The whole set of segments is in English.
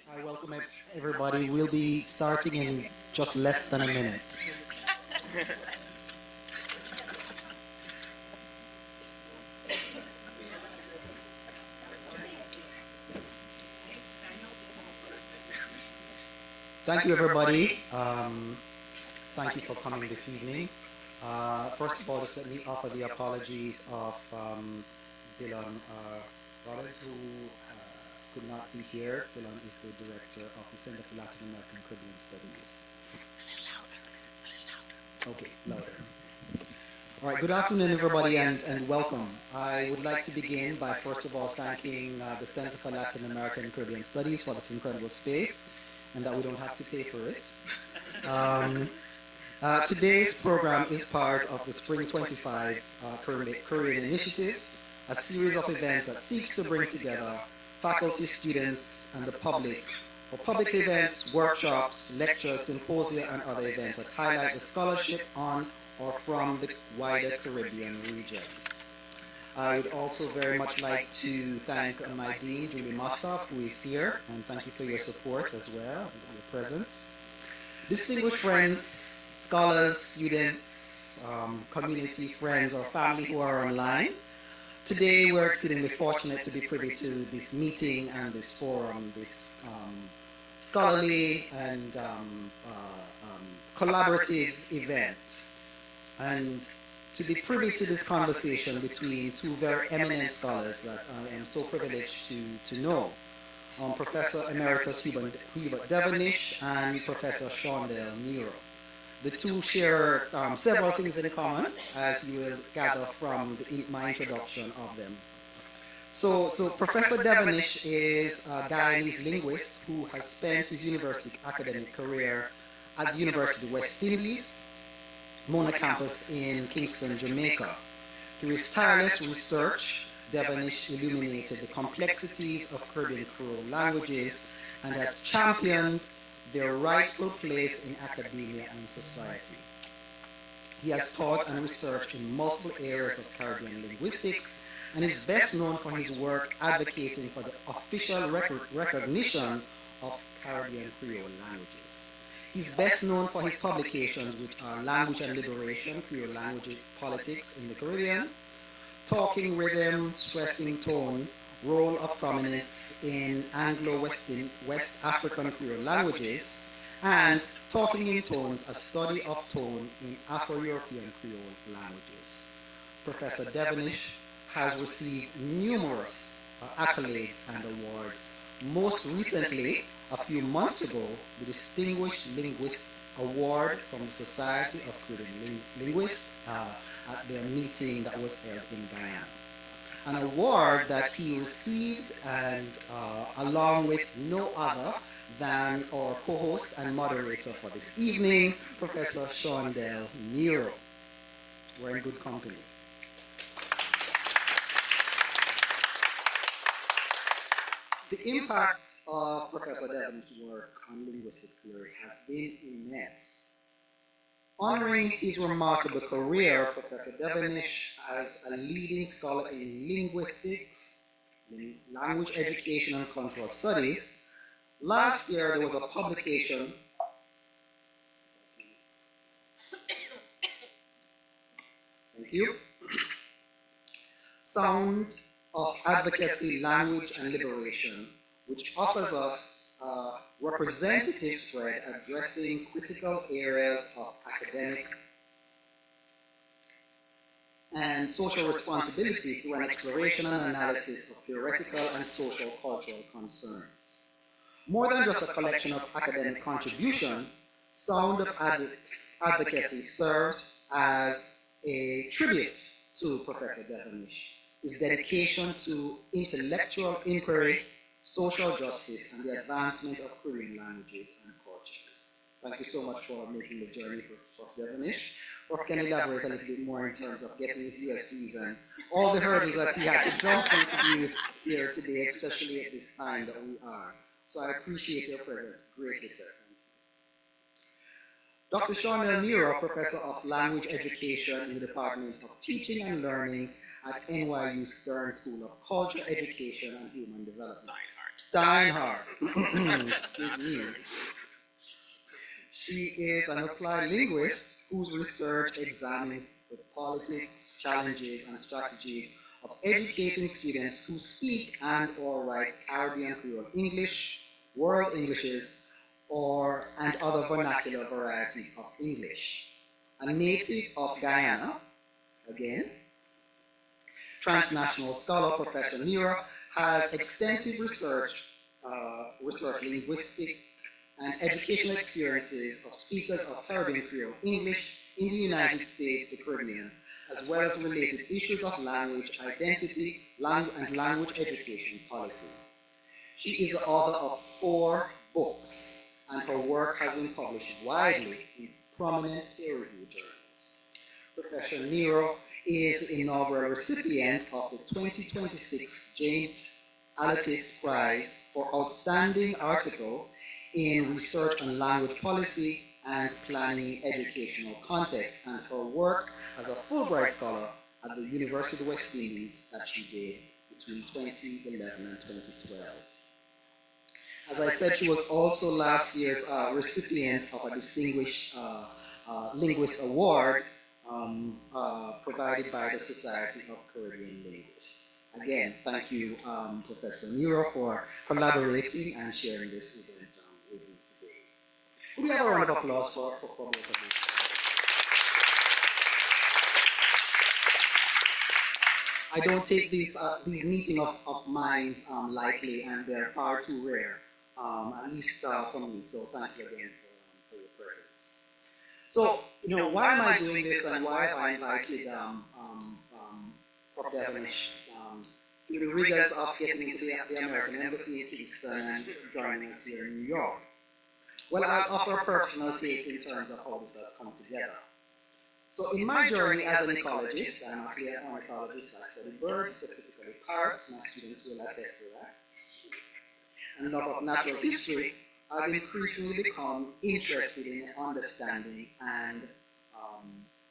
Hi, welcome everybody. We'll be starting in just less than a minute. Thank you, everybody. Thank you for coming this evening. First of all, just let me offer the apologies of Dylan Rollins, who could not be here. Dylan is the director of the Center for Latin American Caribbean Studies. Okay, louder. All right, good afternoon, everybody, and welcome. I would like to begin by, first of all, thanking the Center for Latin American Caribbean Studies for this incredible space, and that we don't have to pay for it. Today's program is part of the Spring 25 Caribbean Initiative, a series of events that seeks to bring together faculty, students, and the public for public events, workshops, lectures, symposia, and other events that highlight the scholarship on or from the wider Caribbean region. I would also very much like to thank my dean, Julie Mostov, who is here, and thank you for your support as well, your presence. Distinguished friends, scholars, students, community friends, or family who are online. Today we're exceedingly fortunate to be privy to this meeting and this forum, this scholarly and collaborative event. And to be privy to this conversation between two very eminent scholars that I am so privileged to know, Professor Emeritus Hubert Devonish and Professor Shondel, Nero. The two share several things in common, as you will gather from my introduction of them. So Professor Devonish is a Guyanese linguist who has spent his university academic career at the University of West Indies, Mona campus in Kingston, Jamaica. Through his tireless research, Devonish illuminated the complexities of Caribbean Creole languages and has championed their rightful place in academia and society. He has taught and researched in multiple areas of Caribbean linguistics and is best known for his work advocating for the official recognition of Caribbean Creole languages. He's best known for his publications, which are Language and Liberation, Creole Language Politics in the Caribbean, Talking Rhythm, Stressing Tone, Role of Prominence in Anglo-West African Creole Languages, and Talking in Tones, a study of tone in Afro-European Creole languages. Professor Devonish has received numerous accolades and awards. Most recently, a few months ago, the Distinguished Linguist Award from the Society of Caribbean Linguists at their meeting that was held in Guyana. An award that he received, and along with no other than our co-host and moderator for this evening, Professor Shondel Nero. We're in good company. The impact of Professor Devonish's work on linguistic theory has been immense. Honoring his remarkable career, Professor Devonish, as a leading scholar in linguistics, language education, and cultural studies, last year there was a publication thank you, Sound of Advocacy, Language and Liberation, which offers us a representative thread addressing critical areas of academic and social responsibility through an exploration and analysis of theoretical and social cultural concerns. More than just a collection of academic contributions, Sound of Advocacy serves as a tribute to Professor Devonish, his dedication to intellectual inquiry, social justice, and the advancement of Caribbean languages and cultures. Thank you so much for making the journey, Prof. Devonish. Prof can elaborate a little bit more in terms of getting his USCs and all the hurdles that he had to jump into here today, especially at this time that we are. So I appreciate your presence greatly, sir. Dr. Shondel Nero, Professor of Language Education in the Department of Teaching and Learning at NYU Stern School of Culture, Education, and Human Development. Steinhardt. Excuse me. She is an applied linguist whose research examines the politics, challenges, and strategies of educating students who speak and or write Caribbean Creole English, World Englishes, and other vernacular varieties of English. A native of Guyana, again, transnational scholar Professor Nero has extensive research linguistic and educational experiences of speakers of Caribbean Creole English in the United States, the Caribbean, as well as related issues of language identity and language education policy. She is the author of 4 books, and her work has been published widely in prominent peer-reviewed journals. Professor Nero is the inaugural recipient of the 2026 James Altis Prize for Outstanding Article in Research on Language Policy and Planning Educational Context, and her work as a Fulbright Scholar at the University of West Indies that she did between 2011 and 2012. As I said, she was also last year's recipient of a Distinguished Linguist Award provided by the Society of Caribbean Linguists. Again, thank you, Professor Nero, for collaborating and sharing this event with you today. Could we have a round of applause for both of you? I don't take these meetings of minds lightly, and they're far too rare, at least for me. So thank you again for your presence. So, why am I doing this, and why have I invited Prof. Devonish through the rigors of getting into the American Embassy in Kingston and joining us here in New York? Well, I'll offer a personal take in terms of how this has come together. So in my journey as an ecologist, I'm actually an ornithologist. I study birds, specifically parrots. My students will attest to that. And love of natural history, I've increasingly become interested in understanding and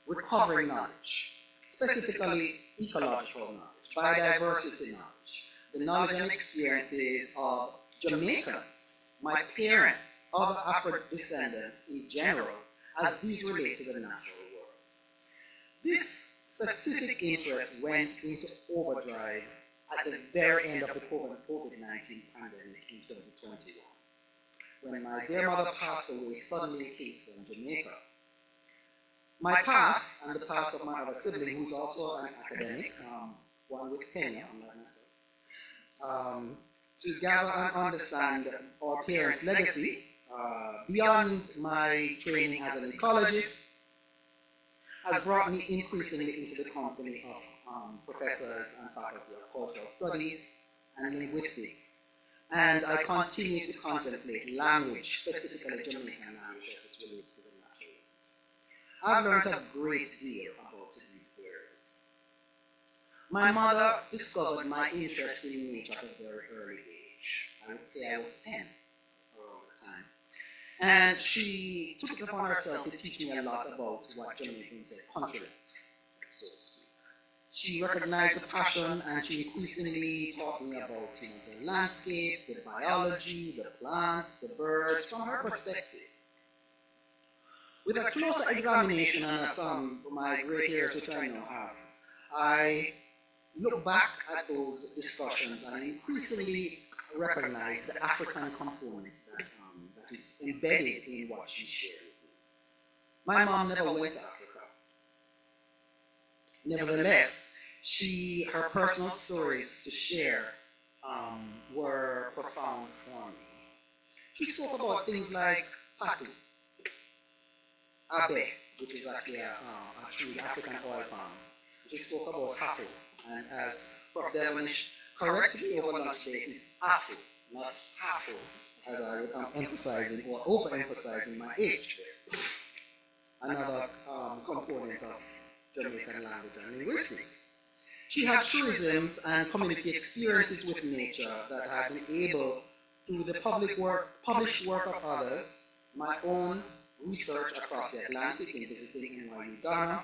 recovering knowledge, specifically ecological knowledge, biodiversity knowledge, the knowledge and experiences of Jamaicans, my parents, other Afro-descendants in general, as these relate to the natural world. This specific interest went into overdrive at the very end of the COVID-19 pandemic in 2021, when my dear mother passed away suddenly in Kingston, Jamaica. My path, and the path of my other sibling, who's also an academic, one with tenure, unlike myself, to gather and understand our parents' legacy beyond my training as an ecologist has brought me increasingly into the company of professors and faculty of cultural studies and linguistics. And I continue to contemplate language, specifically Jamaican language as it relates to the natural world. I've learned a great deal about these areas. My mother discovered my interest in nature at a very early age. I would say I was 10 around the time. And she took it upon herself to teach me a lot about what Jamaicans say country life, so to speak. She recognized the passion, and she increasingly taught me about the landscape, the biology, the plants, the birds, from her perspective. With a closer examination and some of my great years, which I now have, I look back at those discussions and increasingly recognize the African components that is embedded in what she shared with me. My mom never went to Africa. Nevertheless, her personal stories to share were profound for me. She spoke about things like patu, abe, which is actually a true African oil palm. She spoke about hafu, and as Prof. Devonish corrected me over lunch today, it's afu, not hafu, as I would emphasizing or overemphasizing my age there. Another component of Jamaican language and linguistics. She had truisms and community experiences with nature that had been able, through the published work of others, my own research across the Atlantic in visiting NYU Ghana,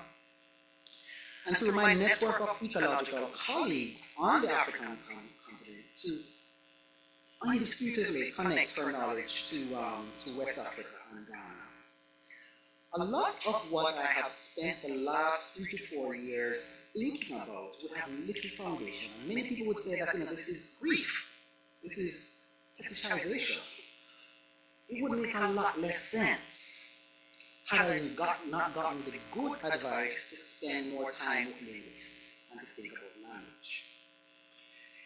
and through my network of ecological colleagues on the African continent to indisputably connect her knowledge to West Africa and Ghana. A lot of what I have spent the last 3 to 4 years thinking about would have little foundation. And many people would say that this is grief, this is fetishization. It would make a lot less sense had I not gotten the good advice to spend more time with linguists and to think about language.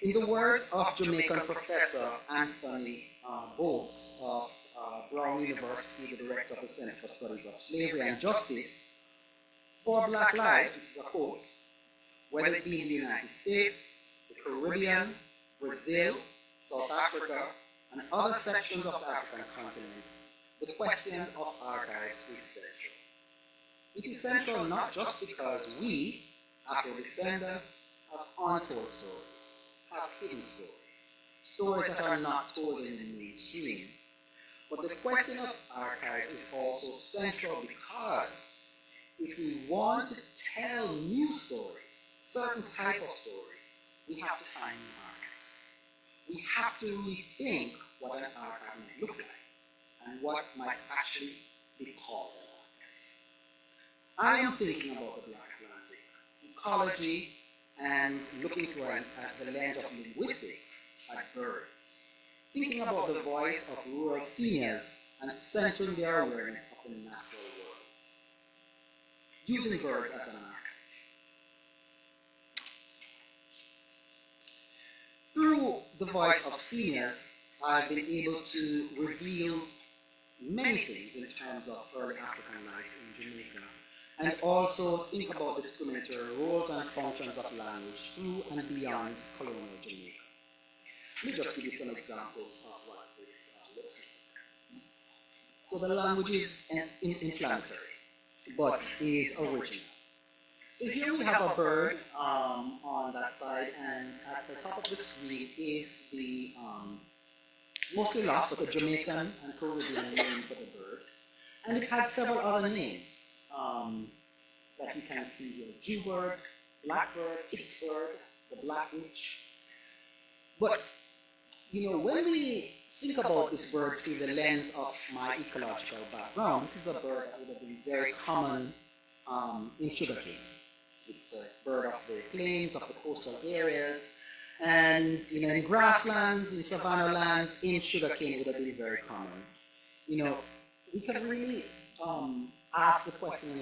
In the words of Jamaican Professor Anthony Bowes of Brown University, the director of the Center for Studies of Slavery and Justice, for Black lives, this is a quote, whether it be in the United States, the Caribbean, Brazil, South Africa, and other sections of the African continent, the question of archives is central. It is central not just because we, Afro-descendants, have untold stories, have hidden stories, stories that are not told in the mainstream, but the question of archives is also central because if we want to tell new stories, certain type of stories, we have to find new archives. We have to rethink what an archive might look like and what might actually be called an archive. I am thinking about the Black Atlantic, ecology, and looking through at the lens of linguistics at birds, thinking about the voice of rural seniors and centering their awareness of the natural world, using birds as an archive. Through the voice of seniors, I've been able to reveal many things in terms of early African life in Jamaica, and also think about discriminatory roles and functions of language through and beyond colonial Jamaica. Let me just give you some examples of what this looks like. So the language is inflammatory, but is original. So here we have a bird on that side, and at the top of the screen is the mostly lost, but the Jamaican and Caribbean name for the bird. And it had several other names that you can see here: Jewbird, Blackbird, Tipsbird, the Black Witch. But, when we think about this bird through the lens of my ecological background, this is a bird that would have been very common in sugarcane. It's a bird of the plains, of the coastal areas, and in grasslands, in savanna lands, in sugarcane it would have been very common. We can really ask the question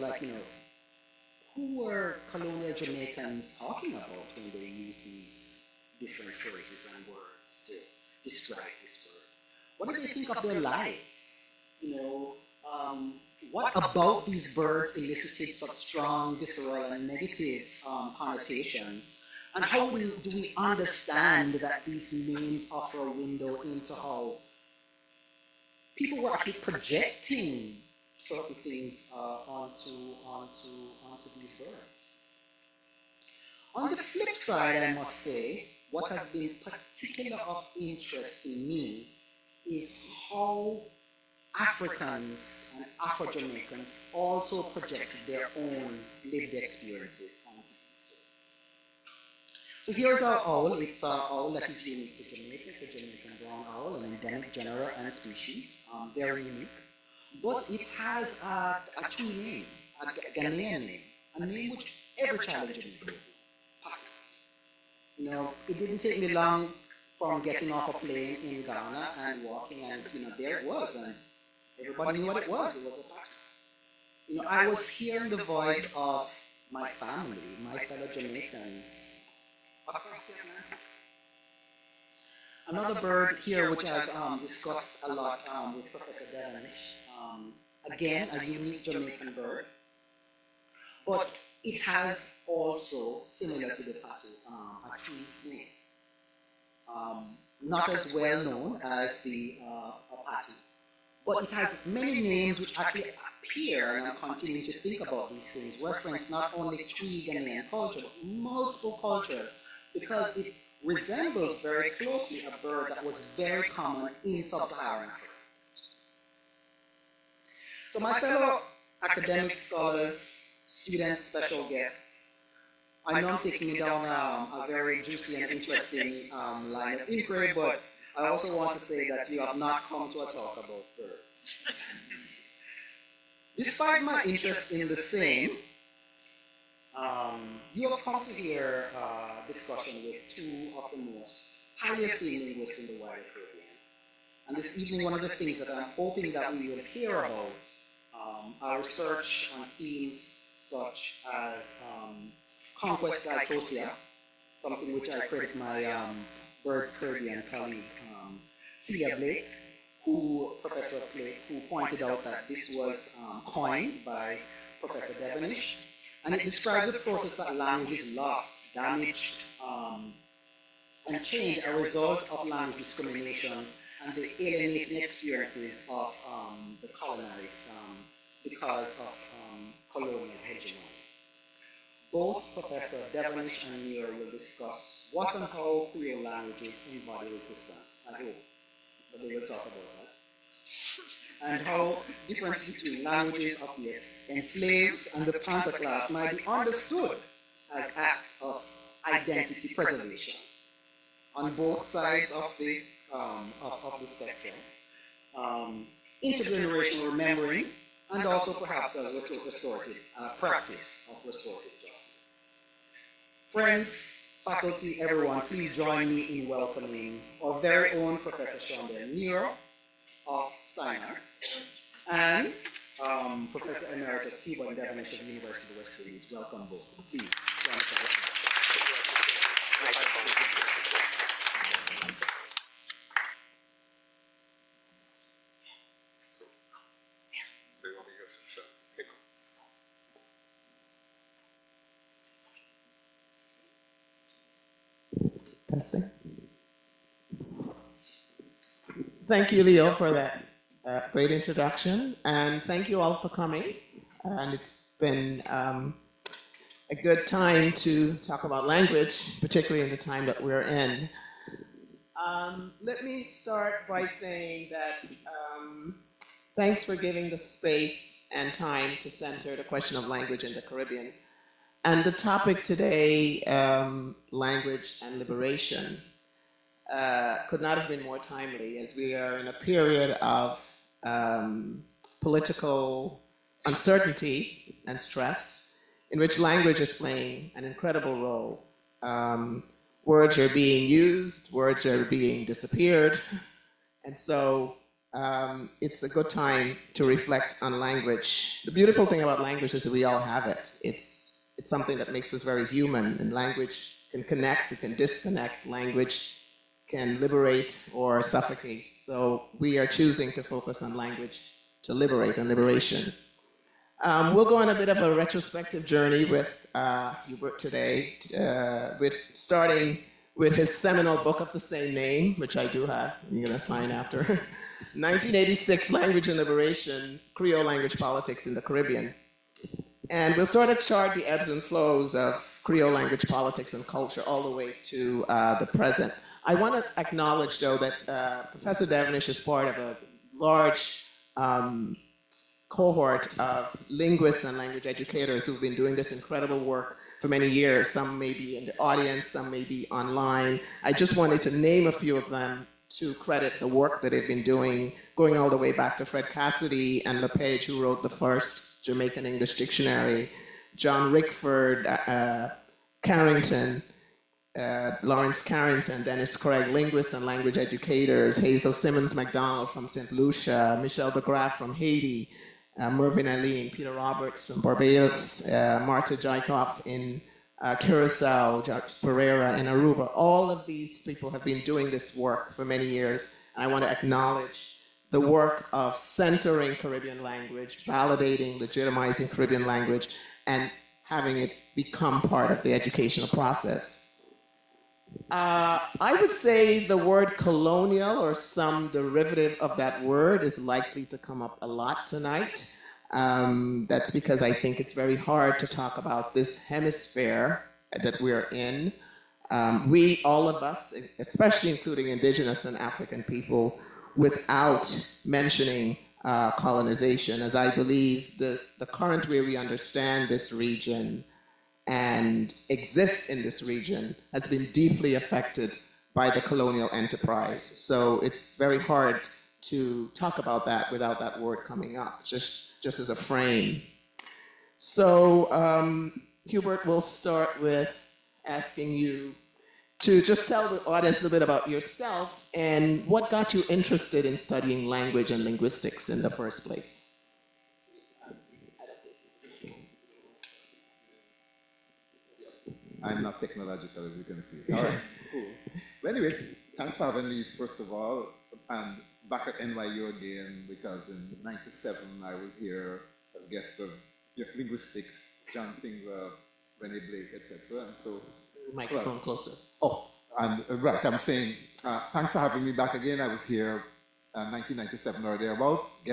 who were colonial Jamaicans talking about when they used these different phrases and words to describe this bird? What did they think of their lives? What about these birds elicited such strong, visceral, and negative connotations? And how do we understand that these names offer a window into how people were actually projecting certain things onto these birds? On the flip side, I must say, what has been particular of interest to me is how Africans and Afro-Jamaicans also projected their own lived experiences onto these birds. So here's our owl. It's an owl that is unique to Jamaica. It's a Jamaican brown owl, an endemic genera and species, very unique. But it has a true name, a Ghanaian name, a name which every child in Jamaica would know. It didn't take me long from getting off a plane in Ghana and walking, and there it was, and everybody knew what it was. It was a pattern. I was hearing the voice of my family, my fellow Jamaicans across the Atlantic. Another bird here, which I've discussed a lot with Professor Devonish, again, a unique Jamaican bird, but it has also, similar to the patu, a true name. Not as well known as the patu, but it has many names which actually appear, and I'm continuing to think about these things, reference not only Twi Ghanaian culture, but multiple cultures, because it resembles very closely a bird that was very common in sub-Saharan Africa. So my fellow academic scholars, students, special guests, I know I'm taking you down a very juicy and interesting line of inquiry, but I also want to say that you have not come to a talk about birds. Despite my interest in the same, you have come to hear a discussion with two of the most highly esteemed linguists in the wider Caribbean. And this evening, one of the things that I'm hoping that we will hear about are research on themes such as conquest dichosia, something which I credit my Birds Caribbean colleague, Celia Blake, Professor Blake, who pointed out that this was coined by Professor Devonish, and it describes the process that language is lost, damaged, and changed as a result of language discrimination and the alienating experiences of the colonized because of colonial hegemony. Both Professor Devonish and Nero will discuss what and how Creole languages embody resistance, I hope, but they will talk about that. And how difference between languages of the enslaved and the panther class might be understood as act of identity preservation on both sides of the spectrum. Intergenerational remembering, and also perhaps a restorative practice of restorative justice. Friends, faculty, everyone, please join me in welcoming our very own Professor Shondel Nero of Steinhardt and Professor Emeritus Hubert Devonish of the University of West Indies. Welcome both. Please join us. Testing. Thank you, Leo, for that great introduction, and thank you all for coming. And it's been a good time to talk about language, particularly in the time that we're in. Let me start by saying that thanks for giving the space and time to center the question of language in the Caribbean. And the topic today, language and liberation, could not have been more timely, as we are in a period of political uncertainty and stress in which language is playing an incredible role. Words are being used, words are being disappeared, and so it's a good time to reflect on language. The beautiful thing about language is that we all have it. It's something that makes us very human, and language can connect, it can disconnect, language can liberate or suffocate. So we are choosing to focus on language to liberate and liberation. We'll go on a bit of a retrospective journey with Hubert today, starting with his seminal book of the same name, which I do have, I'm going to sign after. 1986, Language and Liberation, Creole Language Politics in the Caribbean. And we'll sort of chart the ebbs and flows of Creole language politics and culture all the way to the present. I want to acknowledge, though, that Professor Devonish is part of a large cohort of linguists and language educators who've been doing this incredible work for many years. Some may be in the audience, some may be online. I just wanted to name a few of them to credit the work that they've been doing, going all the way back to Fred Cassidy and LePage, who wrote the first Jamaican English Dictionary, John Rickford, Carrington, Lawrence Carrington, Dennis Craig, linguists and language educators, Hazel Simmons MacDonald from St. Lucia, Michel de Graaf from Haiti, Mervyn Aline, Peter Roberts from Barbados, Marta Jaikoff in Curacao, Jacques Pereira in Aruba. All of these people have been doing this work for many years, and I want to acknowledge the work of centering Caribbean language, validating, legitimizing Caribbean language, and having it become part of the educational process. I would say the word colonial or some derivative of that word is likely to come up a lot tonight. That's because I think it's very hard to talk about this hemisphere that we're in. We, all of us, especially including indigenous and African people, without mentioning colonization, as I believe the current way we understand this region and exist in this region has been deeply affected by the colonial enterprise. So it's very hard to talk about that without that word coming up, just as a frame. So Hubert, we'll start with asking you to just tell the audience a little bit about yourself and what got you interested in studying language and linguistics in the first place. I'm not technological, as you can see. All right, cool. Well, anyway, thanks for having me, first of all, and back at NYU again, because in '97 I was here as guest of linguistics, John Singer, Renee Blake, etc. And so, microphone closer. Oh, and right, I'm saying, thanks for having me back again. I was here 1997 or thereabouts,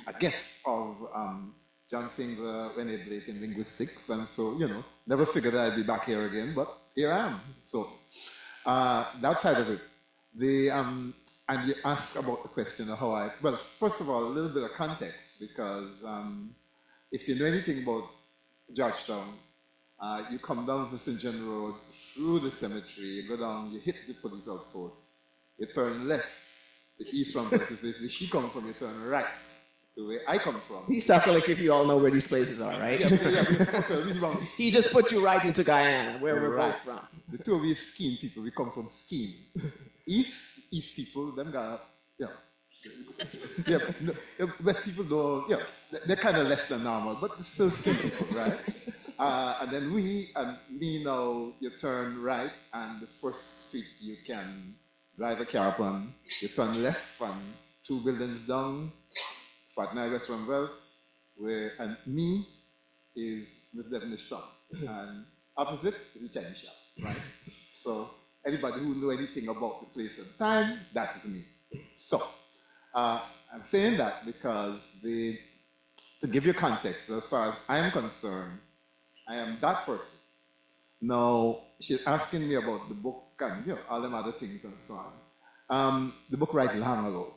a guest of John Singer, Renee Blake in linguistics, and so, never figured I'd be back here again, but here I am. So, that side of it. And you ask about the question of how well, first of all, a little bit of context, because if you know anything about Georgetown, you come down to St. John Road, through the cemetery, you go down, you hit the police outpost, you turn left to East Rumble, where she comes from, you turn right to where I come from. He's talking like if you all know where these places are, right? He just put you right into Guyana, where we're both from. The two of us Skene people, we come from Skene. East people, them got, West people though, they're kind of less than normal, but still Skene people, right? And then me now, you turn right, and the first street you can drive a car upon, you turn left, and 2 buildings down, Fatna West Rumvelt, and me is Miss Devonish son, and opposite is the Chinese shop, right? So anybody who knows anything about the place and time, that is me. So I'm saying that because to give you context, as far as I'm concerned, I am that person. Now, she's asking me about the book and all them other things and so on. The book right long ago.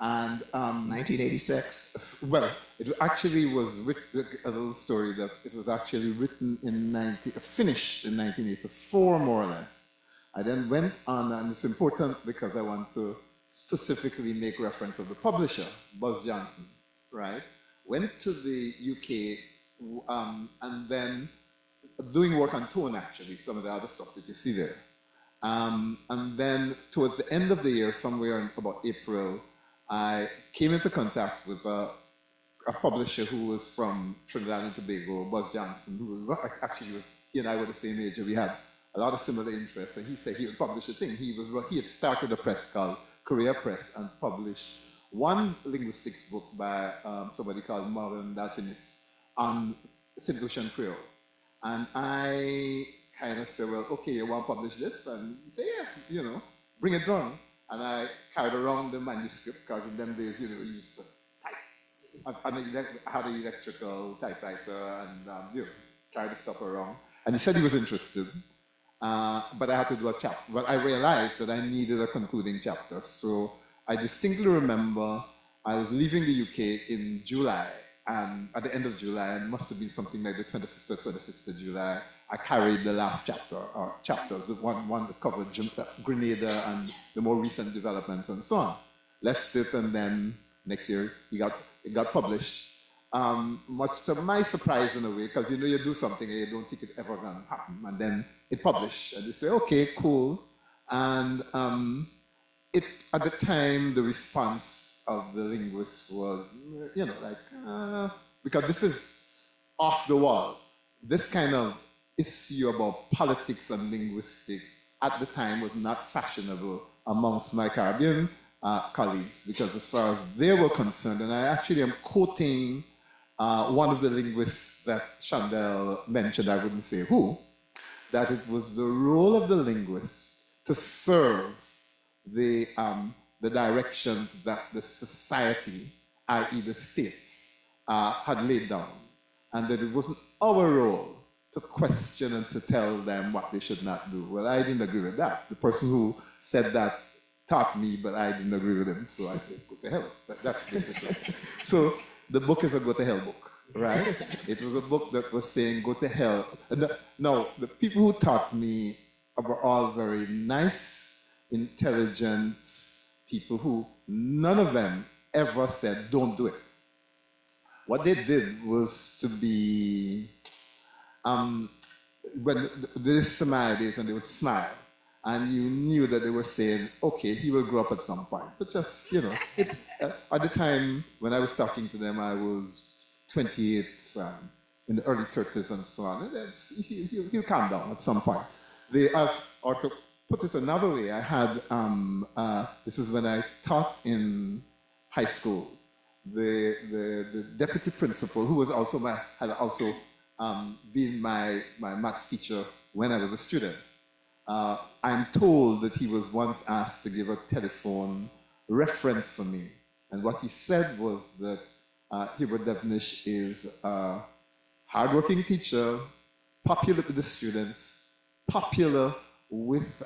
And 1986. Well, it actually was written, a little story that it was actually written finished in 1984, more or less. I then went on, and it's important because I want to specifically make reference of the publisher, Buzz Johnson, right? Went to the UK, and then doing work on tone, actually, some of the other stuff that you see there. And then towards the end of the year, somewhere in about April, I came into contact with a publisher who was from Trinidad and Tobago, Buzz Johnson, who actually he and I were the same age, and we had a lot of similar interests, and he said he would publish a thing. He had started a press called Career Press and published one linguistics book by somebody called Marvin Dalfinis on St. Lucian Creole. And I kind of said, well, okay, you want to publish this? And he said, yeah, bring it down. And I carried around the manuscript, because in them days, you used to type. I had an electrical typewriter and carry the stuff around. And he said he was interested, but I had to do a chapter. But I realized that I needed a concluding chapter. So I distinctly remember I was leaving the UK in July, and at the end of July, and it must have been something like the 25th or 26th of July, I carried the last chapter, or chapters, the one that covered Grenada and the more recent developments and so on. Left it, and then next year it got published. Much to my surprise in a way, because you do something and you don't think it ever gonna happen, and then it published, and they say, okay, cool. And at the time, the response of the linguists was, because this is off the wall. This kind of issue about politics and linguistics at the time was not fashionable amongst my Caribbean colleagues, because as far as they were concerned, and I actually am quoting one of the linguists that Shondel mentioned, I wouldn't say who, that it was the role of the linguist to serve the directions that the society, i.e. the state, had laid down, and that it wasn't our role to question and to tell them what they should not do. Well, I didn't agree with that. The person who said that taught me, but I didn't agree with him, so I said, go to hell. That's basically. So the book is a go to hell book, right? It was a book that was saying, go to hell. No, the people who taught me were all very nice, intelligent people who none of them ever said, don't do it. What they did was to be, when they listened to my ideas and they would smile, and you knew that they were saying, okay, he will grow up at some point. But just, at the time when I was talking to them, I was 28, in the early 30s and so on. And he'll calm down at some point. They asked, or to put it another way, I had, this is when I taught in high school. The deputy principal, who was also had also been my maths teacher when I was a student. I'm told that he was once asked to give a telephone reference for me. And what he said was that Hubert Devonish is a hardworking teacher, popular with the students, popular with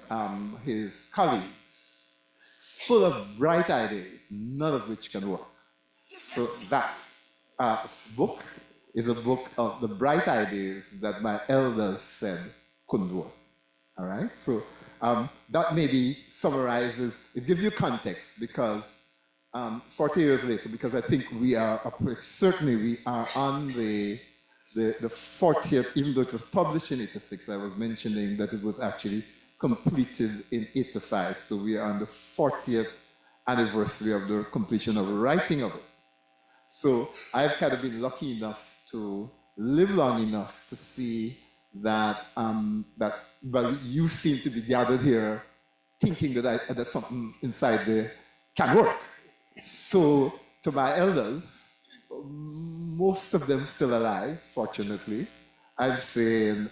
his colleagues, full of bright ideas, none of which can work. So that book is a book of the bright ideas that my elders said couldn't work. All right? So that maybe summarizes, it gives you context because 40 years later, because I think certainly we are on the 40th, even though it was published in 86, I was mentioning that it was actually completed in 85. So we are on the 40th anniversary of the completion of the writing of it. So I've kind of been lucky enough to live long enough to see that, well, you seem to be gathered here thinking that there's something inside there can work. So to my elders, most of them still alive, fortunately, I'm saying,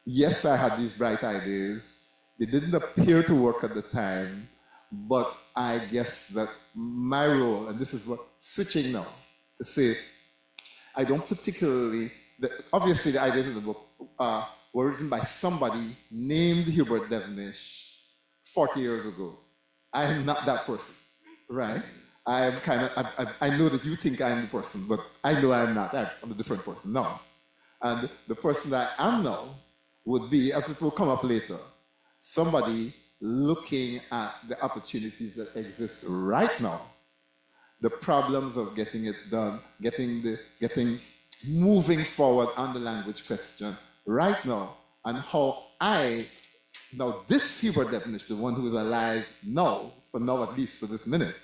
yes, I had these bright ideas. They didn't appear to work at the time, but I guess that my role, and this is what, switching now, to say, I don't particularly, obviously the ideas of the book were written by somebody named Hubert Devonish 40 years ago. I am not that person, right? I am I know that you think I'm the person, but I know I'm not. I'm a different person now. And the person that I am now would be, as it will come up later, somebody looking at the opportunities that exist right now, the problems of getting it done, moving forward on the language question right now, and how now this Hubert Devonish, the one who is alive now, for now at least for this minute,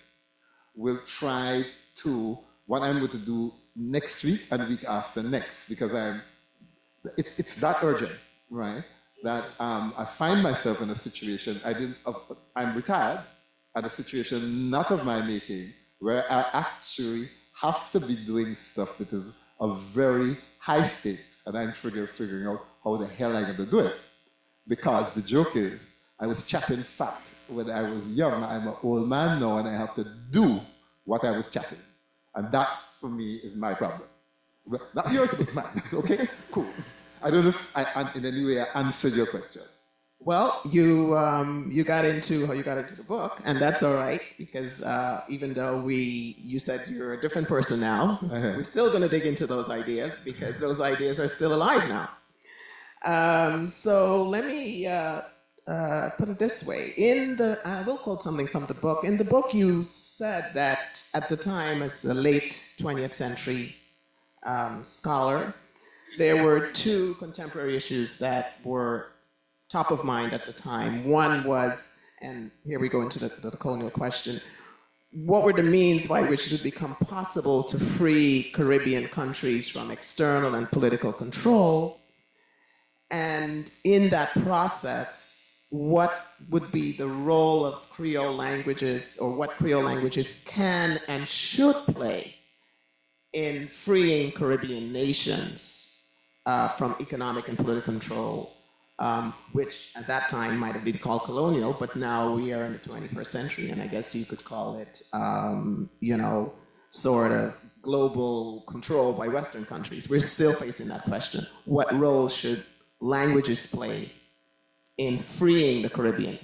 will try to, what I'm going to do next week and the week after next, because it's that urgent, right? That I find myself in a situation, I'm retired, at a situation not of my making, where I actually have to be doing stuff that is of very high stakes, and I'm figuring out how the hell I'm going to do it. Because the joke is, I was chatting fact when I was young. I'm an old man now, and I have to do what I was chatting. And that, for me, is my problem. Not yours, but mine. Okay? Cool. I don't know if I, in any way, I answered your question. Well, you got into how you got into the book, and that's all right, because even though you said you're a different person now, we're still going to dig into those ideas, because those ideas are still alive now. So let me put it this way. I will quote something from the book. In the book, you said that at the time, as a late 20th century scholar, there were two contemporary issues that were top of mind at the time. One was, and here we go into the colonial question, what were the means by which it would become possible to free Caribbean countries from external and political control? And in that process, what would be the role of Creole languages, or what Creole languages can and should play in freeing Caribbean nations from economic and political control, which at that time might have been called colonial, but now we are in the 21st century, and I guess you could call it, sort of global control by Western countries. We're still facing that question. What role should languages play in freeing the Caribbean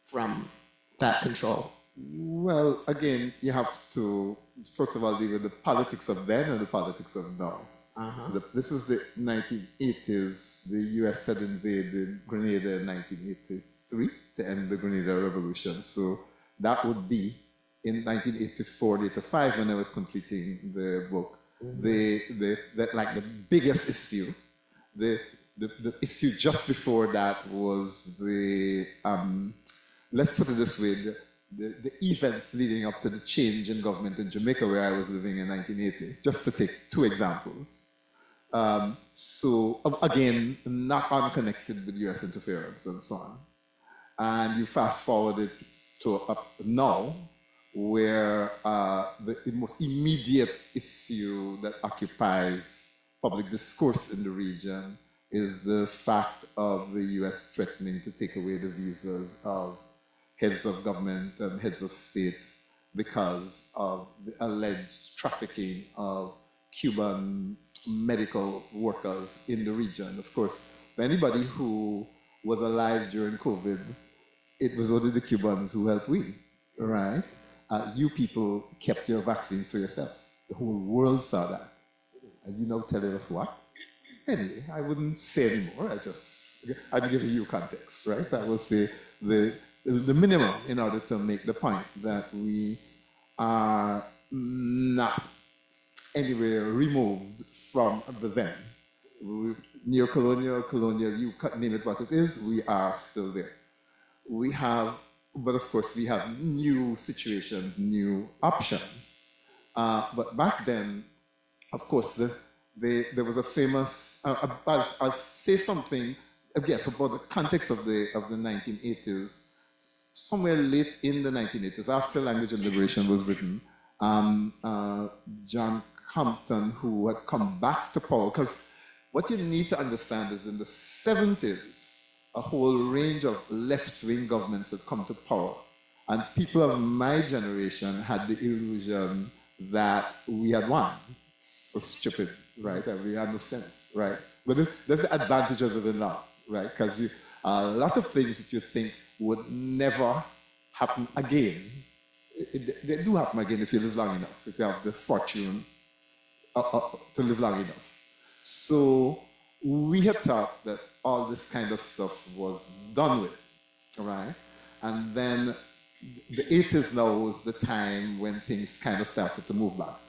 from that control? Well, again, you have to, first of all, deal with the politics of then and the politics of now. This was the 1980s. The US had invaded Grenada in 1983 to end the Grenada Revolution. So that would be in 1984, 85, when I was completing the book. The biggest issue, the issue just before that was the, let's put it this way, the events leading up to the change in government in Jamaica where I was living in 1980, just to take two examples. Again, not unconnected with US interference and so on. And you fast forward it to up now, where the most immediate issue that occupies public discourse in the region is the fact of the US threatening to take away the visas of heads of government and heads of state because of the alleged trafficking of Cuban medical workers in the region. Of course, for anybody who was alive during COVID, it was only the Cubans who helped we, right? You people kept your vaccines for yourself. The whole world saw that. And you now telling us what? Anyway, I wouldn't say anymore. I'm giving you context, right? I will say the minimum in order to make the point that we are not anywhere removed from the then. Neo-colonial, colonial, you name it what it is, we are still there. We have, but of course, we have new situations, new options. But back then, of course, there was a famous, I'll say something, yes, about the context of the 1980s. Somewhere late in the 1980s, after Language and Liberation was written, John Compton, who had come back to power, because what you need to understand is in the 70s, a whole range of left-wing governments had come to power. And people of my generation had the illusion that we had won. So stupid, right? And we had no sense, right? But that's the advantage of living now, right? Because a lot of things that you think would never happen again, they do happen again if you live long enough, if you have the fortune to live long enough. So we had thought that all this kind of stuff was done with, right? And then the 80s now was the time when things kind of started to move back.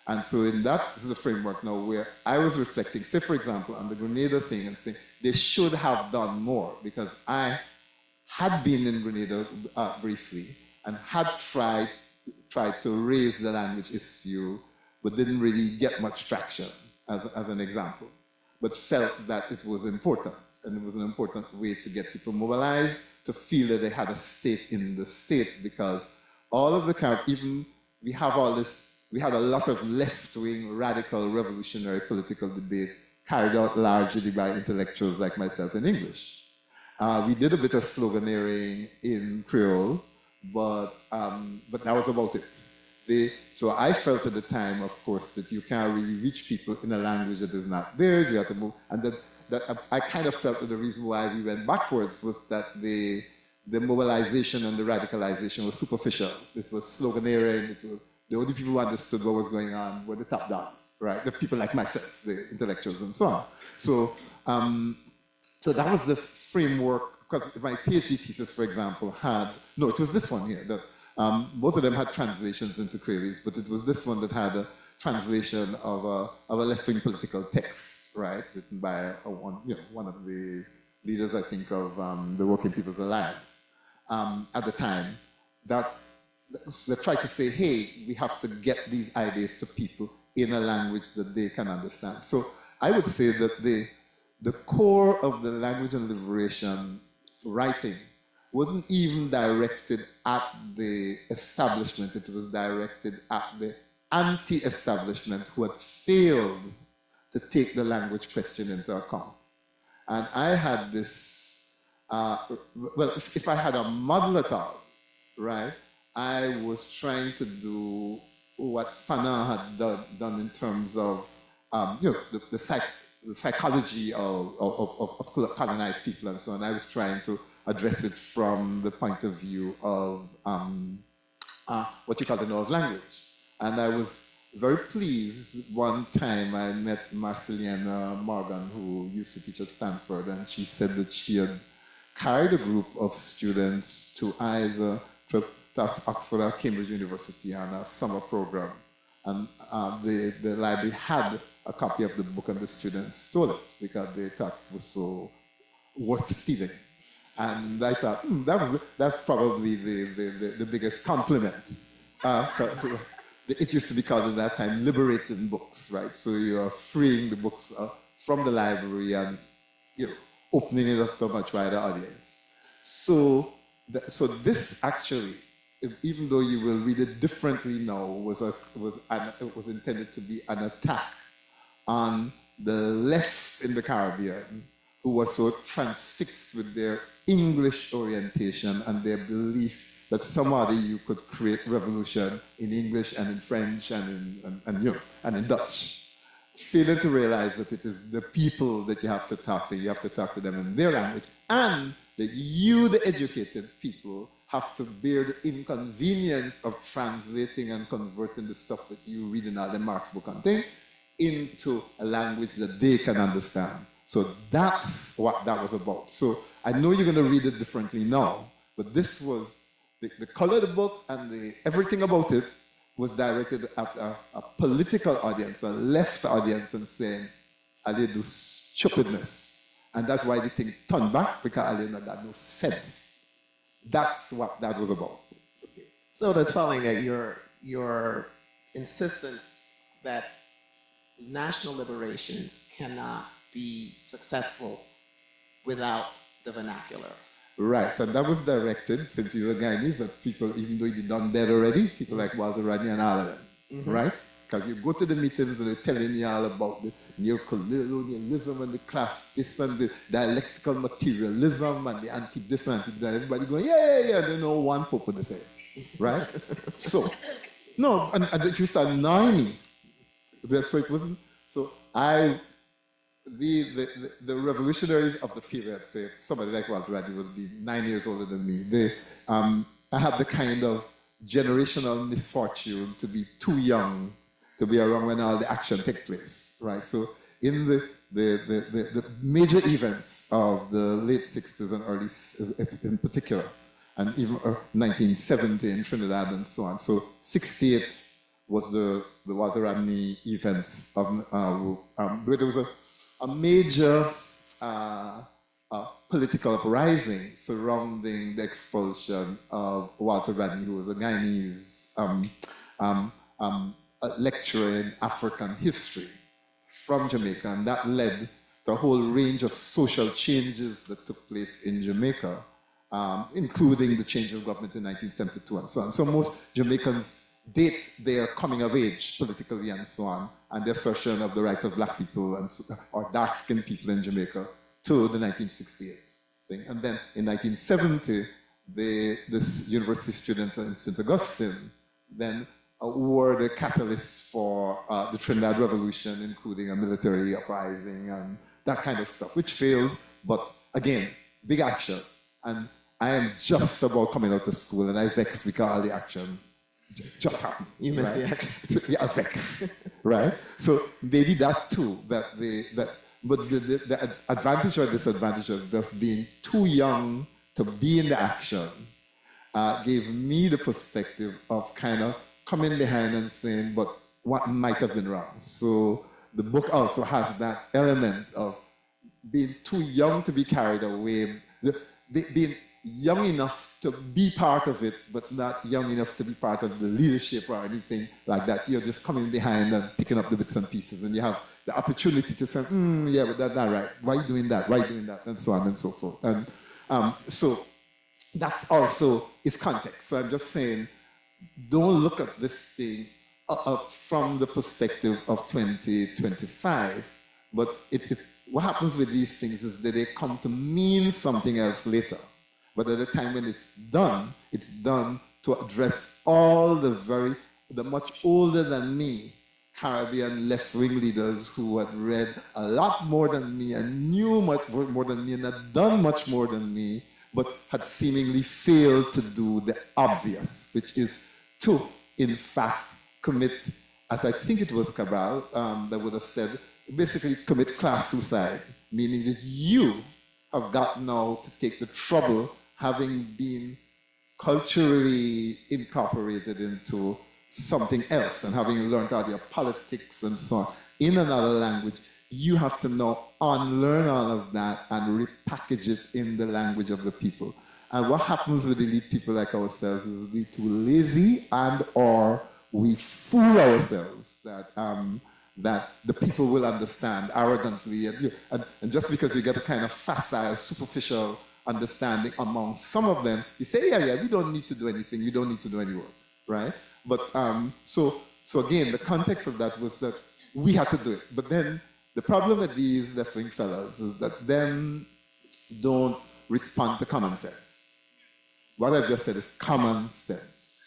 And so in that, this is a framework now where I was reflecting, say for example, on the Grenada thing and saying they should have done more, because I had been in Grenada briefly and had tried to raise the language issue, but didn't really get much traction as an example, but felt that it was important. And it was an important way to get people mobilized, to feel that they had a stake in the state, because all of the kind of, even we have all this, we had a lot of left-wing, radical, revolutionary political debate carried out largely by intellectuals like myself in English. We did a bit of sloganeering in Creole, but that was about it. So I felt at the time, of course, that you can't really reach people in a language that is not theirs. You have to move, and that I kind of felt that the reason why we went backwards was that the mobilization and the radicalization was superficial. It was sloganeering. The only people who understood what was going on were the top downs, right? The people like myself, the intellectuals, and so on. So that was the framework. Because my PhD thesis, for example, it was this one here. Both of them had translations into Creole, but it was this one that had a translation of a left-wing political text, right, written by one of the leaders, I think, of the Working People's Alliance at the time. They tried to say, hey, we have to get these ideas to people in a language that they can understand. So I would say that the core of the Language and Liberation writing wasn't even directed at the establishment, it was directed at the anti-establishment who had failed to take the language question into account. And I had this, if I had a model at all, right, I was trying to do what Fanon had done in terms of the the psychology of colonized people and so on. I was trying to address it from the point of view of what you call the law of language. And I was very pleased. One time I met Marceliana Morgan, who used to teach at Stanford, and she said that she had carried a group of students to either Oxford or Cambridge University on a summer program. And the library had a copy of the book, and the students stole it because they thought it was so worth stealing. And I thought, that's probably the biggest compliment. It used to be called at that time liberating books, right? So you're freeing the books from the library and opening it up to a much wider audience. So this actually, even though you will read it differently now, it was intended to be an attack on the left in the Caribbean, who were so transfixed with their English orientation and their belief that somehow you could create revolution in English and in French and in Dutch, failing to realize that it is the people that you have to talk to. You have to talk to them in their language, and that you, the educated people, have to bear the inconvenience of translating and converting the stuff that you read in all the Marx book and thing into a language that they can understand. So that's what that was about. So I know you're going to read it differently now, but this was the color of the book and everything about it was directed at a political audience, a left audience, and saying, they do stupidness. And that's why they think turn back, because they know that no sense. That's what that was about. Okay. So that's following that your insistence that national liberations cannot be successful without the vernacular. Right, and that was directed, since you're the Guyanese, that people, even though you've done that already, people like Walter Rodney and all of them, right? Because you go to the meetings and they're telling you all about the neo-colonialism and the class this and the dialectical materialism and the anti-this and anti-that. Everybody going, yeah, they know one pope would say, right? So, no, and it used to annoy me. So it wasn't, so the revolutionaries of the period, say somebody like Walter Rodney would be 9 years older than me. I had the kind of generational misfortune to be too young to be around when all the action take place, right? So in the major events of the late 60s and early, in particular, and even 1970 in Trinidad and so on. So 68 was the Walter Rodney events where there was a major political uprising surrounding the expulsion of Walter Rodney, who was a Guyanese lecturer in African history from Jamaica, and that led to a whole range of social changes that took place in Jamaica, including the change of government in 1972 and so on. So most Jamaicans date their coming of age politically and so on, and the assertion of the rights of black people or dark-skinned people in Jamaica to the 1968 thing. And then in 1970, the university students in St. Augustine then were the catalysts for the Trinidad Revolution, including a military uprising and that kind of stuff, which failed, but again, big action. And I am just about coming out of school, and I vexed because all the action just happened. You missed the action. So, yeah, vexed, right? So maybe that too, but the advantage or disadvantage of just being too young to be in the action gave me the perspective of kind of coming behind and saying, but what might have been wrong? So the book also has that element of being too young to be carried away, being young enough to be part of it, but not young enough to be part of the leadership or anything like that. You're just coming behind and picking up the bits and pieces, and you have the opportunity to say, yeah, but that's not right. Why are you doing that? Why are you doing that? And so on and so forth. And so that also is context. So I'm just saying, don't look at this thing from the perspective of 2025, but what happens with these things is that they come to mean something else later. But at the time when it's done to address all the much older than me Caribbean left-wing leaders who had read a lot more than me and knew much more than me and had done much more than me, but had seemingly failed to do the obvious, which is to, in fact, commit, as I think it was Cabral that would have said, basically commit class suicide, meaning that you have got now to take the trouble, having been culturally incorporated into something else and having learned all your politics and so on in another language, you have to now unlearn all of that and repackage it in the language of the people. And what happens with elite people like ourselves is we're too lazy and or we fool ourselves that the people will understand arrogantly. And just because you get a kind of facile, superficial understanding among some of them, you say, yeah, we don't need to do anything, we don't need to do any work, right? But so again, the context of that was that we had to do it. But then the problem with these left-wing fellas is that them don't respond to common sense. What I've just said is common sense.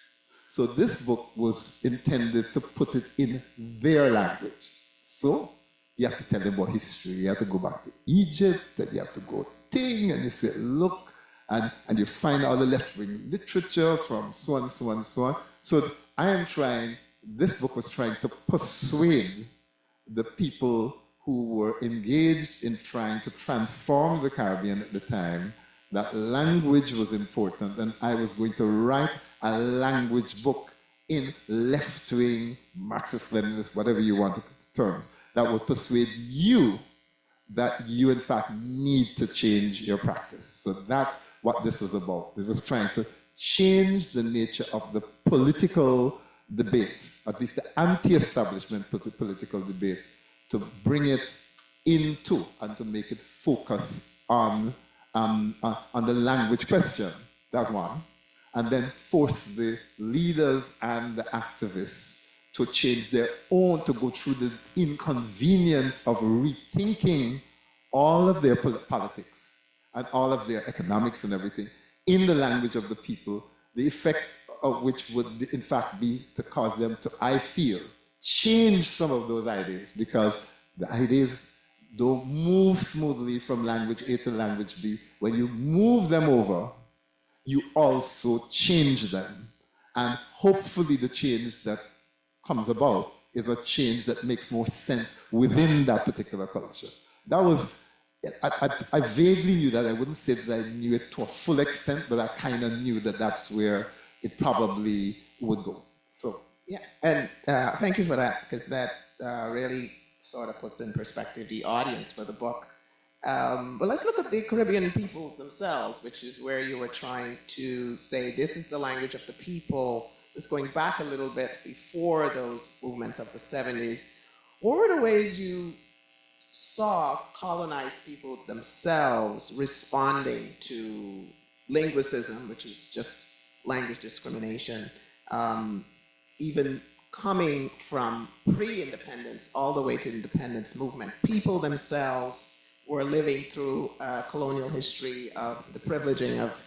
So this book was intended to put it in their language. So you have to tell them about history. You have to go back to Egypt, and you have to go thing, and you say, look, and you find all the left-wing literature from so on, so on, so on. So I am trying, this book was trying to persuade the people who were engaged in trying to transform the Caribbean at the time that language was important, and I was going to write a language book in left-wing, Marxist-Leninist, whatever you want to terms, that would persuade you that you in fact need to change your practice. So that's what this was about. It was trying to change the nature of the political debate, at least the anti-establishment political debate, to bring it into and to make it focus on the language question. That's one. And then force the leaders and the activists to change their own, to go through the inconvenience of rethinking all of their politics and all of their economics and everything in the language of the people, the effect of which would in fact be to cause them to, I feel, change some of those ideas, because the ideas don't move smoothly from language A to language B. When you move them over, you also change them. And hopefully the change that comes about is a change that makes more sense within that particular culture. That was, I vaguely knew that. I wouldn't say that I knew it to a full extent, but I kind of knew that that's where it probably would go. So yeah, and thank you for that, because that really sort of puts in perspective the audience for the book. But let's look at the Caribbean peoples themselves, which is where you were trying to say this is the language of the people. It's going back a little bit before those movements of the 70s. What were the ways you saw colonized people themselves responding to linguicism, which is just language discrimination, even coming from pre-independence all the way to the independence movement? People themselves were living through a colonial history of the privileging of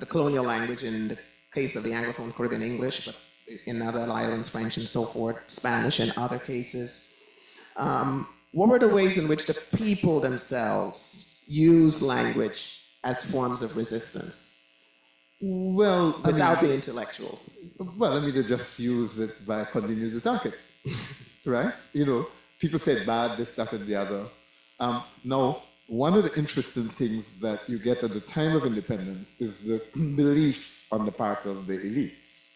the colonial language in the case of the Anglophone Caribbean English, but in other islands, French and so forth, Spanish in other cases. What were the ways in which the people themselves use language as forms of resistance? Well, without the intellectuals. Well, let me just use it by continuing to talk it, right? You know, people say bad, this, that, and the other. Now, one of the interesting things that you get at the time of independence is the belief on the part of the elites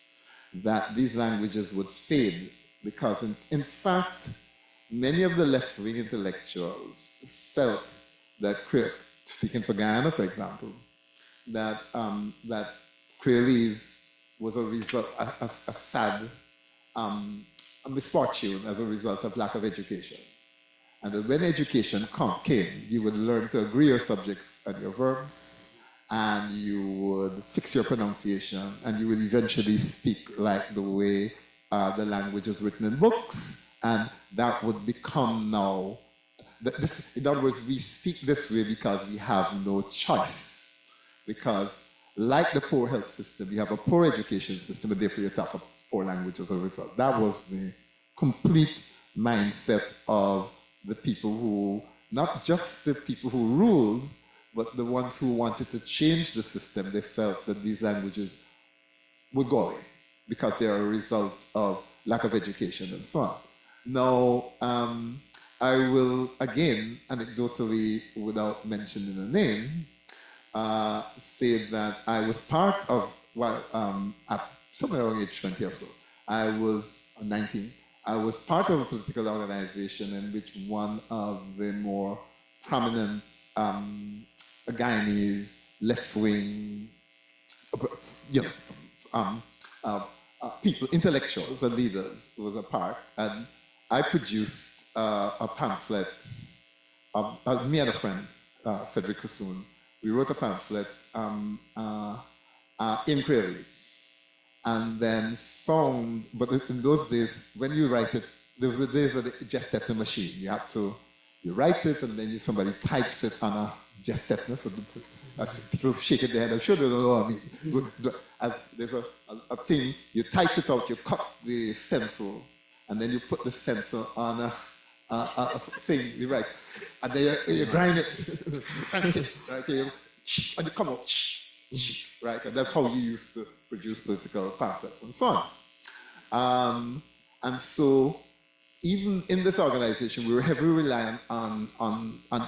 that these languages would fade, because in fact, many of the left-wing intellectuals felt that, speaking for Guyana, for example, that Creolese was a result, a sad misfortune as a result of lack of education. And that when education came, you would learn to agree your subjects and your verbs, and you would fix your pronunciation, and you would eventually speak like the way the language is written in books, and that would become now, in other words, we speak this way because we have no choice. Because like the poor health system, you have a poor education system, and therefore you talk a poor language as a result. That was the complete mindset of the people who, not just the people who ruled, but the ones who wanted to change the system. They felt that these languages would go away because they are a result of lack of education and so on. Now, I will, again, anecdotally, without mentioning a name, say that I was part of, well, at somewhere around age 20 or so, I was 19, I was part of a political organization in which one of the more prominent Guyanese left-wing, you know, people, intellectuals and leaders was a part, and I produced a pamphlet. Me and a friend, Frederick Kusun, we wrote a pamphlet in Creole, and then found, but in those days, when you write it, there was the days of the gestapner machine. You have to, you write it, and then somebody types it on a gestapner. So people shaking their head. I'm sure they don't know what I mean. There's a thing, you type it out, you cut the stencil, and then you put the stencil on a thing, you write, and then you grind it, right? And you come out, right? And that's how you used to produce political pamphlets and so on. And so, even in this organization, we were heavily reliant on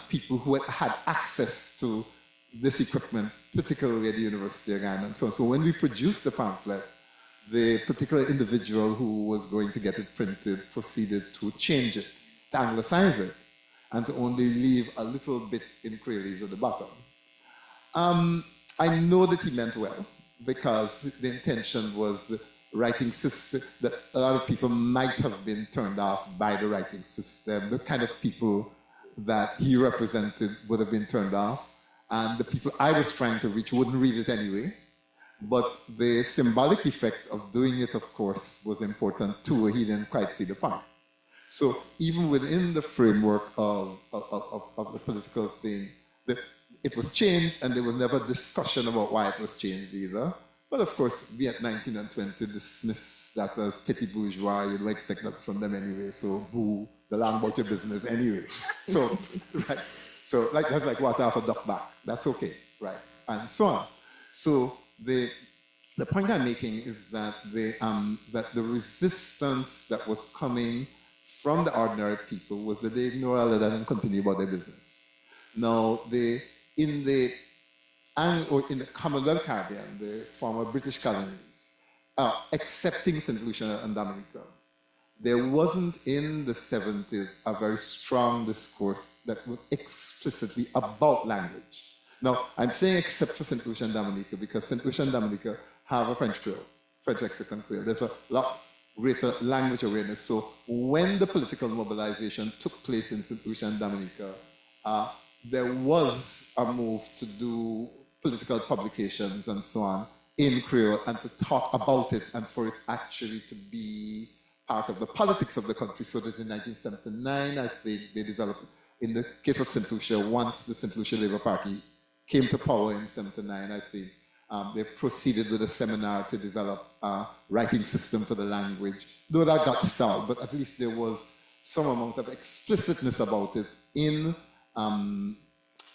people who had access to this equipment, particularly at the University of Ghana and so on. So when we produced the pamphlet, the particular individual who was going to get it printed proceeded to change it, to anglicize it, and to only leave a little bit in Creolese at the bottom. I know that he meant well, because the intention was the writing system, that a lot of people might have been turned off by the writing system. The kind of people that he represented would have been turned off, and the people I was trying to reach wouldn't read it anyway. But the symbolic effect of doing it, of course, was important too. He didn't quite see the point. So even within the framework of the political thing, it was changed, and there was never discussion about why it was changed either. But of course, we at 19 and 20 dismiss that as petty bourgeois. You don't expect that from them anyway. So boo, the long about your business anyway. So, right. So that's like water off a duck back. That's okay, right? And so on. So the point I'm making is that the resistance that was coming from the ordinary people was that they ignore all of that and continue about their business. Now, in the Commonwealth Caribbean, the former British colonies, excepting St. Lucia and Dominica, there wasn't in the 70s a very strong discourse that was explicitly about language. Now, I'm saying except for St. Lucia and Dominica, because St. Lucia and Dominica have a French Creole, French lexicon Creole. There's a lot greater language awareness. So when the political mobilization took place in St. Lucia and Dominica, there was a move to do political publications and so on in Creole and to talk about it and for it actually to be part of the politics of the country. So that in 1979, I think they developed, in the case of St. Lucia, once the St. Lucia Labour Party came to power in 79, I think, they proceeded with a seminar to develop a writing system for the language, though that got stalled, but at least there was some amount of explicitness about it in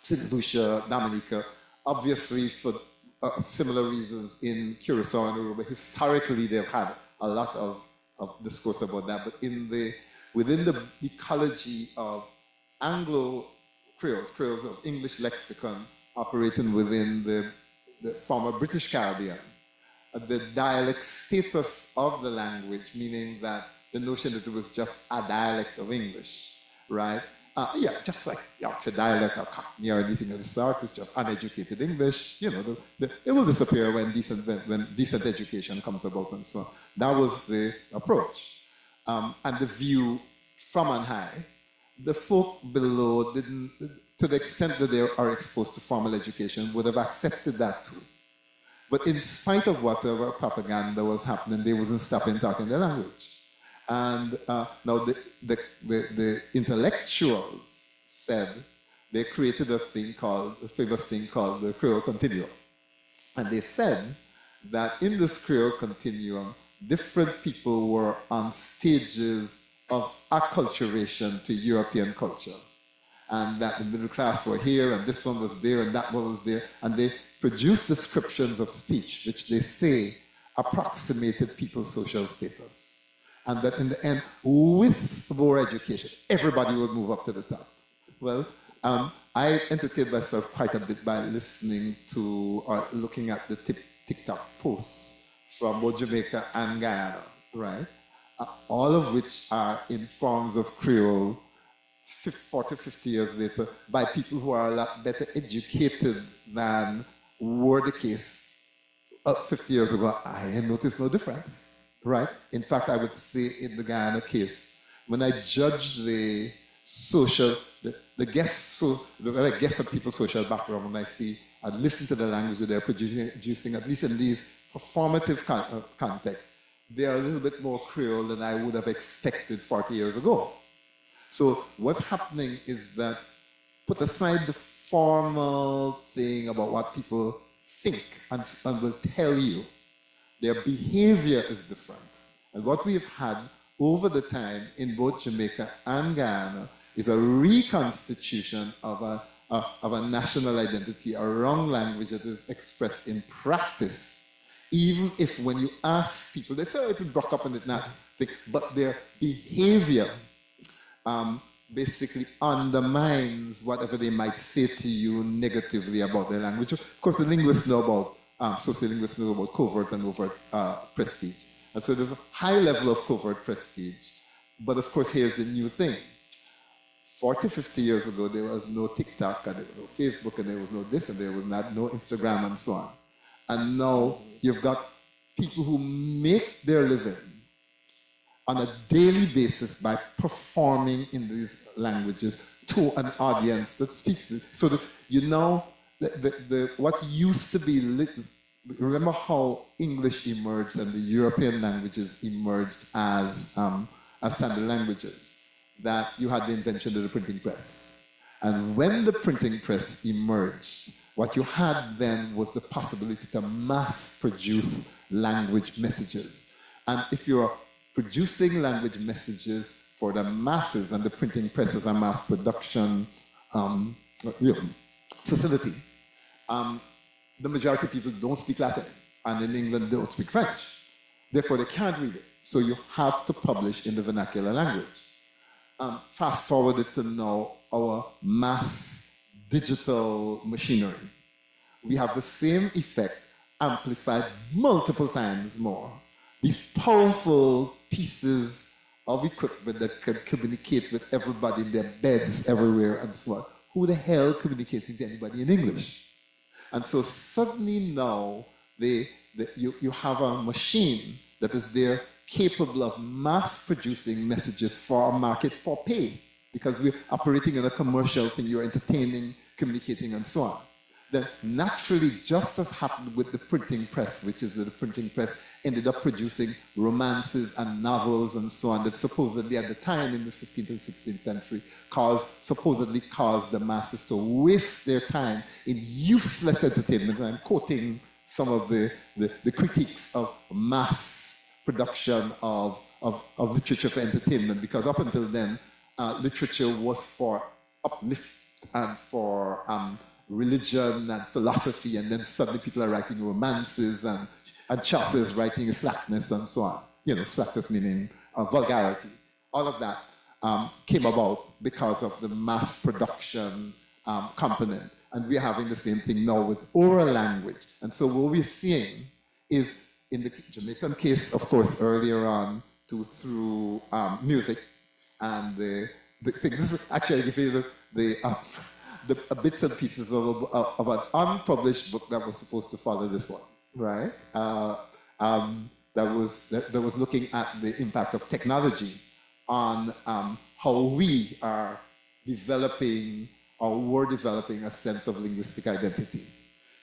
St. Lucia, Dominica, obviously for similar reasons in Curacao and Aruba. Historically, they've had a lot of discourse about that, but within the ecology of Anglo-Creoles, Creoles of English lexicon operating within the former British Caribbean, the dialect status of the language, meaning that the notion that it was just a dialect of English, right? Yeah, just like Yorkshire dialect or Cockney or anything of the sort, it's just uneducated English. You know, it will disappear when decent education comes about and so on. That was the approach. And the view from on high, the folk below didn't, to the extent that they are exposed to formal education, would have accepted that too. But in spite of whatever propaganda was happening, they wasn't stopping talking their language. And now the intellectuals said they created a famous thing called the Creole Continuum. And they said that in this Creole Continuum, different people were on stages of acculturation to European culture. And that the middle class were here, and this one was there, and that one was there. And they produced descriptions of speech, which they say approximated people's social status. And that in the end, with more education, everybody would move up to the top. Well, I entertained myself quite a bit by listening to or looking at the TikTok posts from both Jamaica and Guyana, right? All of which are in forms of Creole 40, 50 years later by people who are a lot better educated than were the case 50 years ago. I noticed no difference, right? In fact, I would say in the Guyana case, when I judge the social, the guests, so when I guess at people's social background, when I see and listen to the language that they're producing, at least in these performative contexts, they are a little bit more Creole than I would have expected 40 years ago. So what's happening is that put aside the formal thing about what people think and will tell you, their behavior is different. And what we've had over the time in both Jamaica and Guyana is a reconstitution of a national identity around language that is expressed in practice. Even if when you ask people, they say, oh, it broke up and it not, but their behavior basically undermines whatever they might say to you negatively about their language. Of course, the linguists know about, sociolinguists know about covert and overt prestige. And so there's a high level of covert prestige. But of course, here's the new thing. 40, 50 years ago, there was no TikTok, and there was no Facebook, and there was no this, and there was no Instagram, and so on. And now you've got people who make their living on a daily basis by performing in these languages to an audience that speaks it. So that, you know, what used to be, remember how English emerged and the European languages emerged as standard languages? That you had the invention of the printing press. And when the printing press emerged, what you had then was the possibility to mass produce language messages. And if you're producing language messages for the masses, and the printing press is a mass production facility, the majority of people don't speak Latin, and in England they don't speak French. Therefore, they can't read it. So you have to publish in the vernacular language. Fast forward it to now, our mass digital machinery. We have the same effect amplified multiple times more. These powerful pieces of equipment that can communicate with everybody in their beds everywhere and so on. Who the hell communicating to anybody in English? And so suddenly now, you have a machine that is there capable of mass producing messages for a market for pay, because we're operating in a commercial thing, you're entertaining, communicating, and so on. Then naturally, just as happened with the printing press, which is that the printing press ended up producing romances and novels and so on that supposedly at the time in the 15th and 16th century supposedly caused the masses to waste their time in useless entertainment. I'm quoting some of the critiques of mass production of literature for entertainment, because up until then, literature was for uplift and for religion and philosophy, and then suddenly people are writing romances, and Chaucer is writing slackness and so on. You know, slackness meaning vulgarity. All of that came about because of the mass production component. And we're having the same thing now with oral language. And so what we're seeing is, in the Jamaican case, of course, earlier on, through music, and the thing. This is actually giving you the bits and pieces of an unpublished book that was supposed to follow this one, right? That was looking at the impact of technology on how we are developing, or were developing, a sense of linguistic identity.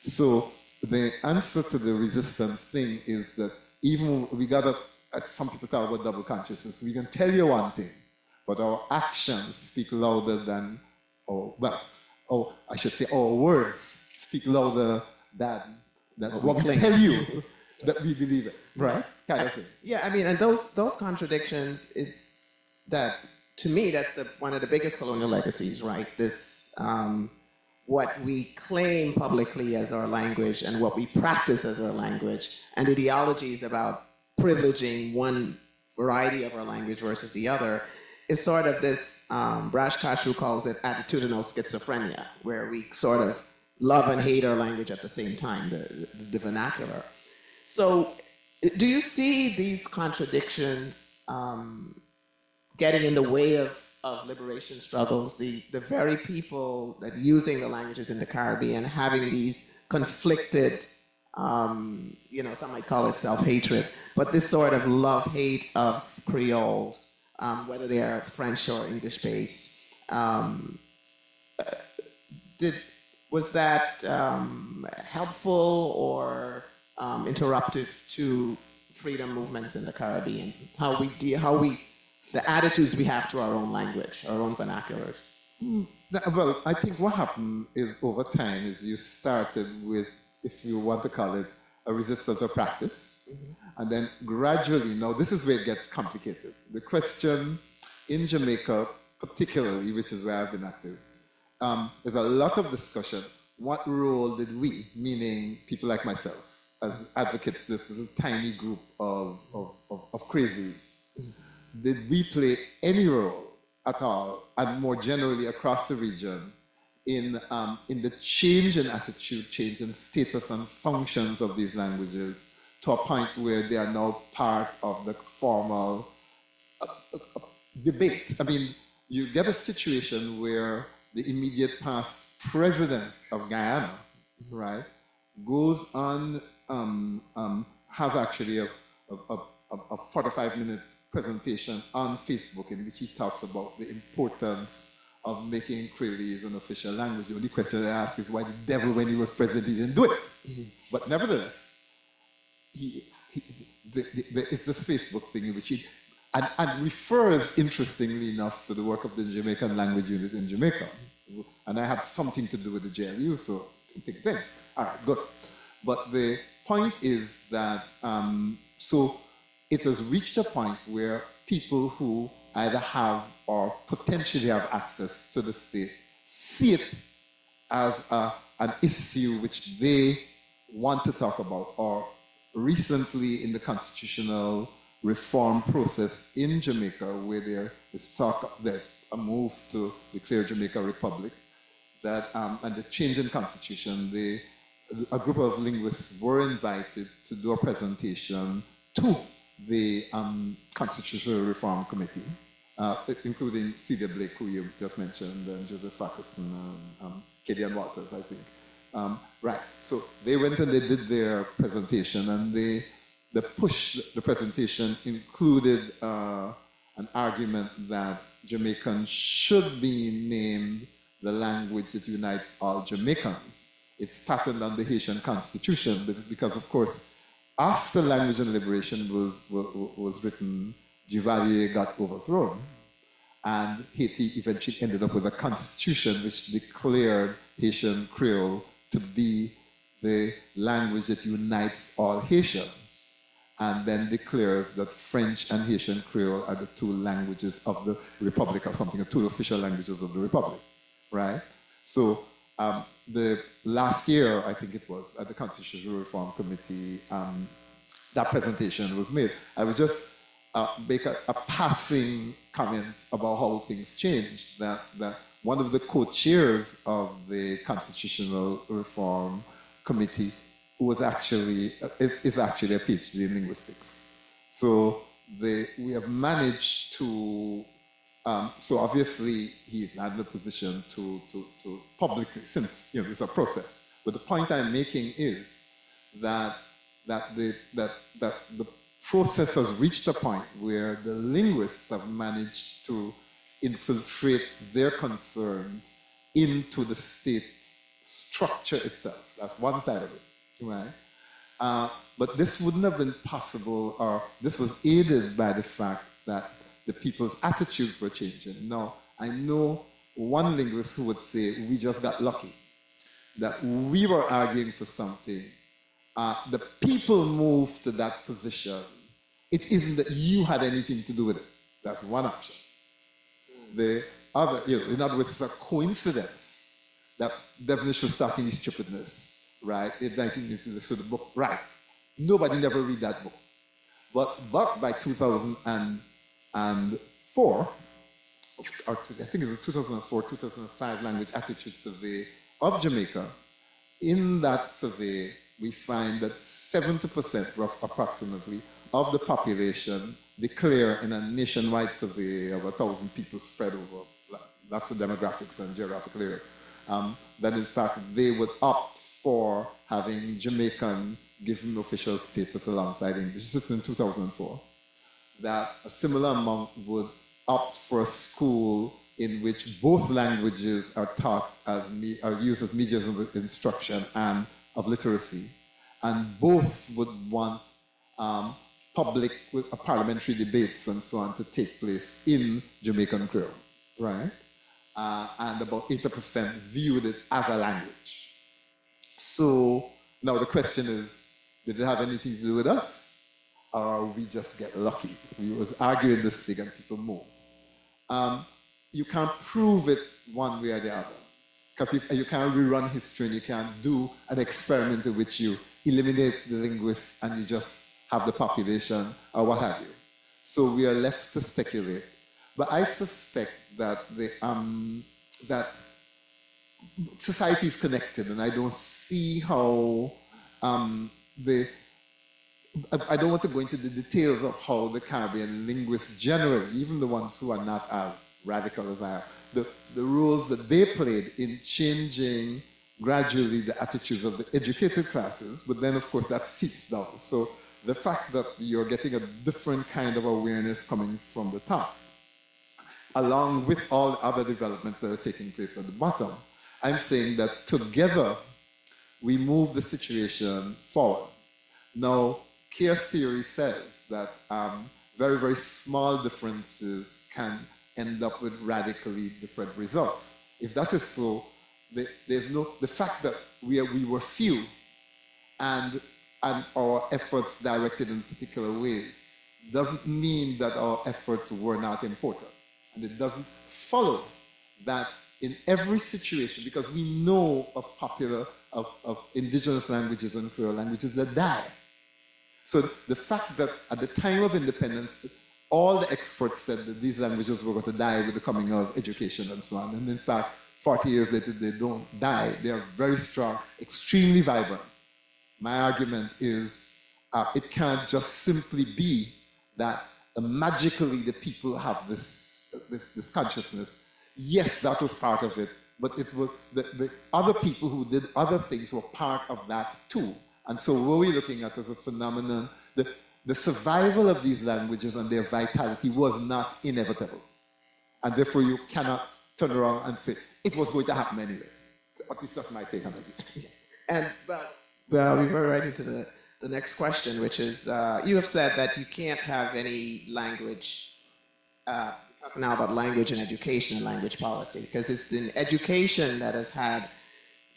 So the answer to the resistance thing is that even we gotta, as some people talk about double consciousness, we can tell you one thing, but our actions speak louder than, I should say our words speak louder than what we tell you that we believe it, right? Kind of thing. Yeah, I mean, and those contradictions is that, to me, that's one of the biggest colonial legacies, right? This, what we claim publicly as our language and what we practice as our language, and ideologies about privileging one variety of our language versus the other, is sort of this, Brash Kashu calls it attitudinal schizophrenia, where we sort of love and hate our language at the same time, the vernacular. So do you see these contradictions getting in the way of liberation struggles, the very people that using the languages in the Caribbean having these conflicted, some might call it self-hatred, but this sort of love-hate of Creole, whether they are French or English-based. Was that helpful or interruptive to freedom movements in the Caribbean? The attitudes we have to our own language, our own vernaculars. Well, I think what happened is over time is you started with, if you want to call it, a resistance or practice. And then gradually, now this is where it gets complicated. The question in Jamaica, particularly, which is where I've been active, there's a lot of discussion. What role did we, meaning people like myself, as advocates, this is a tiny group of crazies, did we play any role at all, and more generally across the region, in the change in attitude, change in status and functions of these languages to a point where they are now part of the formal debate? I mean, you get a situation where the immediate past president of Guyana, right, goes on, has actually a 45-minute presentation on Facebook in which he talks about the importance of making Creole an official language. The only question I ask is why the devil, when he was president, he didn't do it. But nevertheless, it's this Facebook thing in which he, and refers, interestingly enough, to the work of the Jamaican Language Unit in Jamaica. And I had something to do with the JLU, so think. All right, good. But the point is that, so it has reached a point where people who either have or potentially have access to the state see it as an issue which they want to talk about. Or recently in the constitutional reform process in Jamaica, where there's a move to declare Jamaica a republic, that and the change in constitution, a group of linguists were invited to do a presentation to the Constitutional Reform Committee, including Celia Blake, who you just mentioned, and Joseph Farquharson, Kadian Walters, I think. Right, so they went and they did their presentation, and the presentation included an argument that Jamaican should be named the language that unites all Jamaicans. It's patterned on the Haitian Constitution, because of course, after Language and Liberation was written, Duvalier got overthrown, and Haiti eventually ended up with a constitution which declared Haitian Creole to be the language that unites all Haitians, and then declares that French and Haitian Creole are the two languages of the Republic, or something, the two official languages of the Republic, right? So the last year, I think it was, at the Constitutional Reform Committee, that presentation was made. I would just make a passing comment about how things changed, that one of the co-chairs of the Constitutional Reform Committee was actually, is actually a PhD in linguistics. So we have managed to, so obviously he's not in a position to publicly, since it's a process. But the point I'm making is that the process has reached a point where the linguists have managed to infiltrate their concerns into the state structure itself. That's one side of it, right? But this wouldn't have been possible, or this was aided by the fact that the people's attitudes were changing. Now, I know one linguist who would say, we just got lucky, that we were arguing for something. The people moved to that position. It isn't that you had anything to do with it. That's one option. the other, in other words, it's a coincidence that Devonish was starting his stupidness, right, in 1980, so the book, right. Nobody never read that book. But by 2004, or I think it's a 2004, 2005 language attitude survey of Jamaica, in that survey, we find that 70%, approximately, of the population declare in a nationwide survey of 1,000 people spread over lots of demographics and geographical area, that in fact they would opt for having Jamaican given official status alongside English. This is in 2004. That a similar amount would opt for a school in which both languages are taught are used as mediums of instruction and of literacy, and both would want public parliamentary debates and so on to take place in Jamaican Creole, right? And about 80% viewed it as a language. So now the question is, did it have anything to do with us, or we just get lucky? We was arguing this thing and people move. You can't prove it one way or the other, because you can't rerun history, and you can't do an experiment in which you eliminate the linguists and you just have the population or what have you. So we are left to speculate. But I suspect that that society is connected, and I don't see how I don't want to go into the details of how the Caribbean linguists generally, even the ones who are not as radical as I am, the roles that they played in changing gradually the attitudes of the educated classes, but then of course that seeps down. So the fact that you're getting a different kind of awareness coming from the top, along with all the other developments that are taking place at the bottom, I'm saying that together we move the situation forward. Now, chaos theory says that very, very small differences can end up with radically different results. If that is so, the fact that we were few and our efforts directed in particular ways doesn't mean that our efforts were not important. And it doesn't follow that in every situation, because we know of indigenous languages and Creole languages that die. So the fact that at the time of independence, all the experts said that these languages were going to die with the coming of education and so on. And in fact, 40 years later, they don't die. They are very strong, extremely vibrant. My argument is it can't just simply be that magically the people have this consciousness. Yes, that was part of it, but it was the other people who did other things were part of that too. And so what we're looking at as a phenomenon, the survival of these languages and their vitality was not inevitable. And therefore you cannot turn around and say, it was going to happen anyway. At least that's my take on it. And well, we were right into the next question, which is, you have said that you can't have any language, talk now about language and education and language policy, because it's in education that has had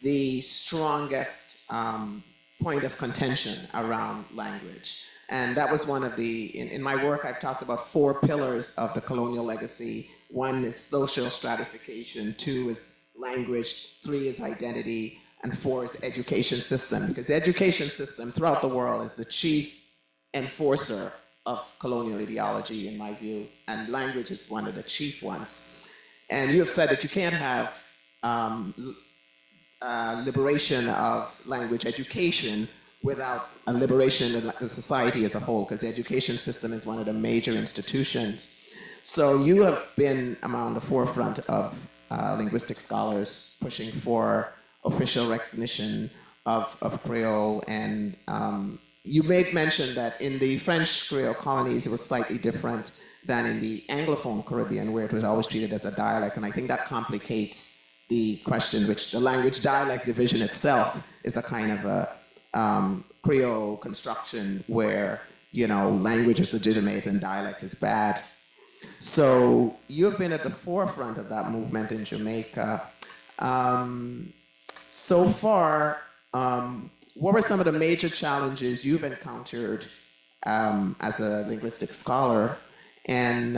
the strongest point of contention around language. And that was one of in my work, I've talked about 4 pillars of the colonial legacy. 1 is social stratification, 2 is language, 3 is identity, and 4 is education system. Because the education system throughout the world is the chief enforcer of colonial ideology, in my view, and language is one of the chief ones. And you have said that you can't have liberation of language education without a liberation of the society as a whole, because the education system is one of the major institutions. So you have been among the forefront of linguistic scholars pushing for official recognition of Creole, and you made mention that in the French Creole colonies it was slightly different than in the Anglophone Caribbean, where it was always treated as a dialect, and I think that complicates the question, which the language dialect division itself is a kind of a Creole construction where, language is legitimate and dialect is bad. So you have been at the forefront of that movement in Jamaica. So far, what were some of the major challenges you've encountered as a linguistic scholar, and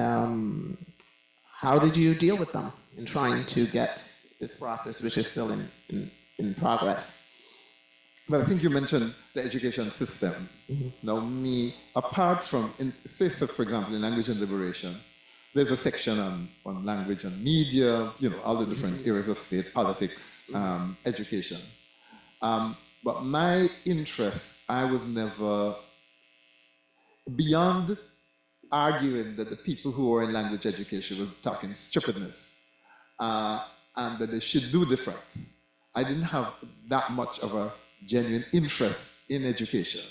how did you deal with them in trying to get this process, which is still in progress? But I think you mentioned the education system. Now, apart from, say, so for example, in Language and Liberation, there's a section on language and media, all the different areas of state, politics, education. But my interest, I was never, beyond arguing that the people who were in language education were talking stupidness and that they should do different. I didn't have that much of a genuine interest in education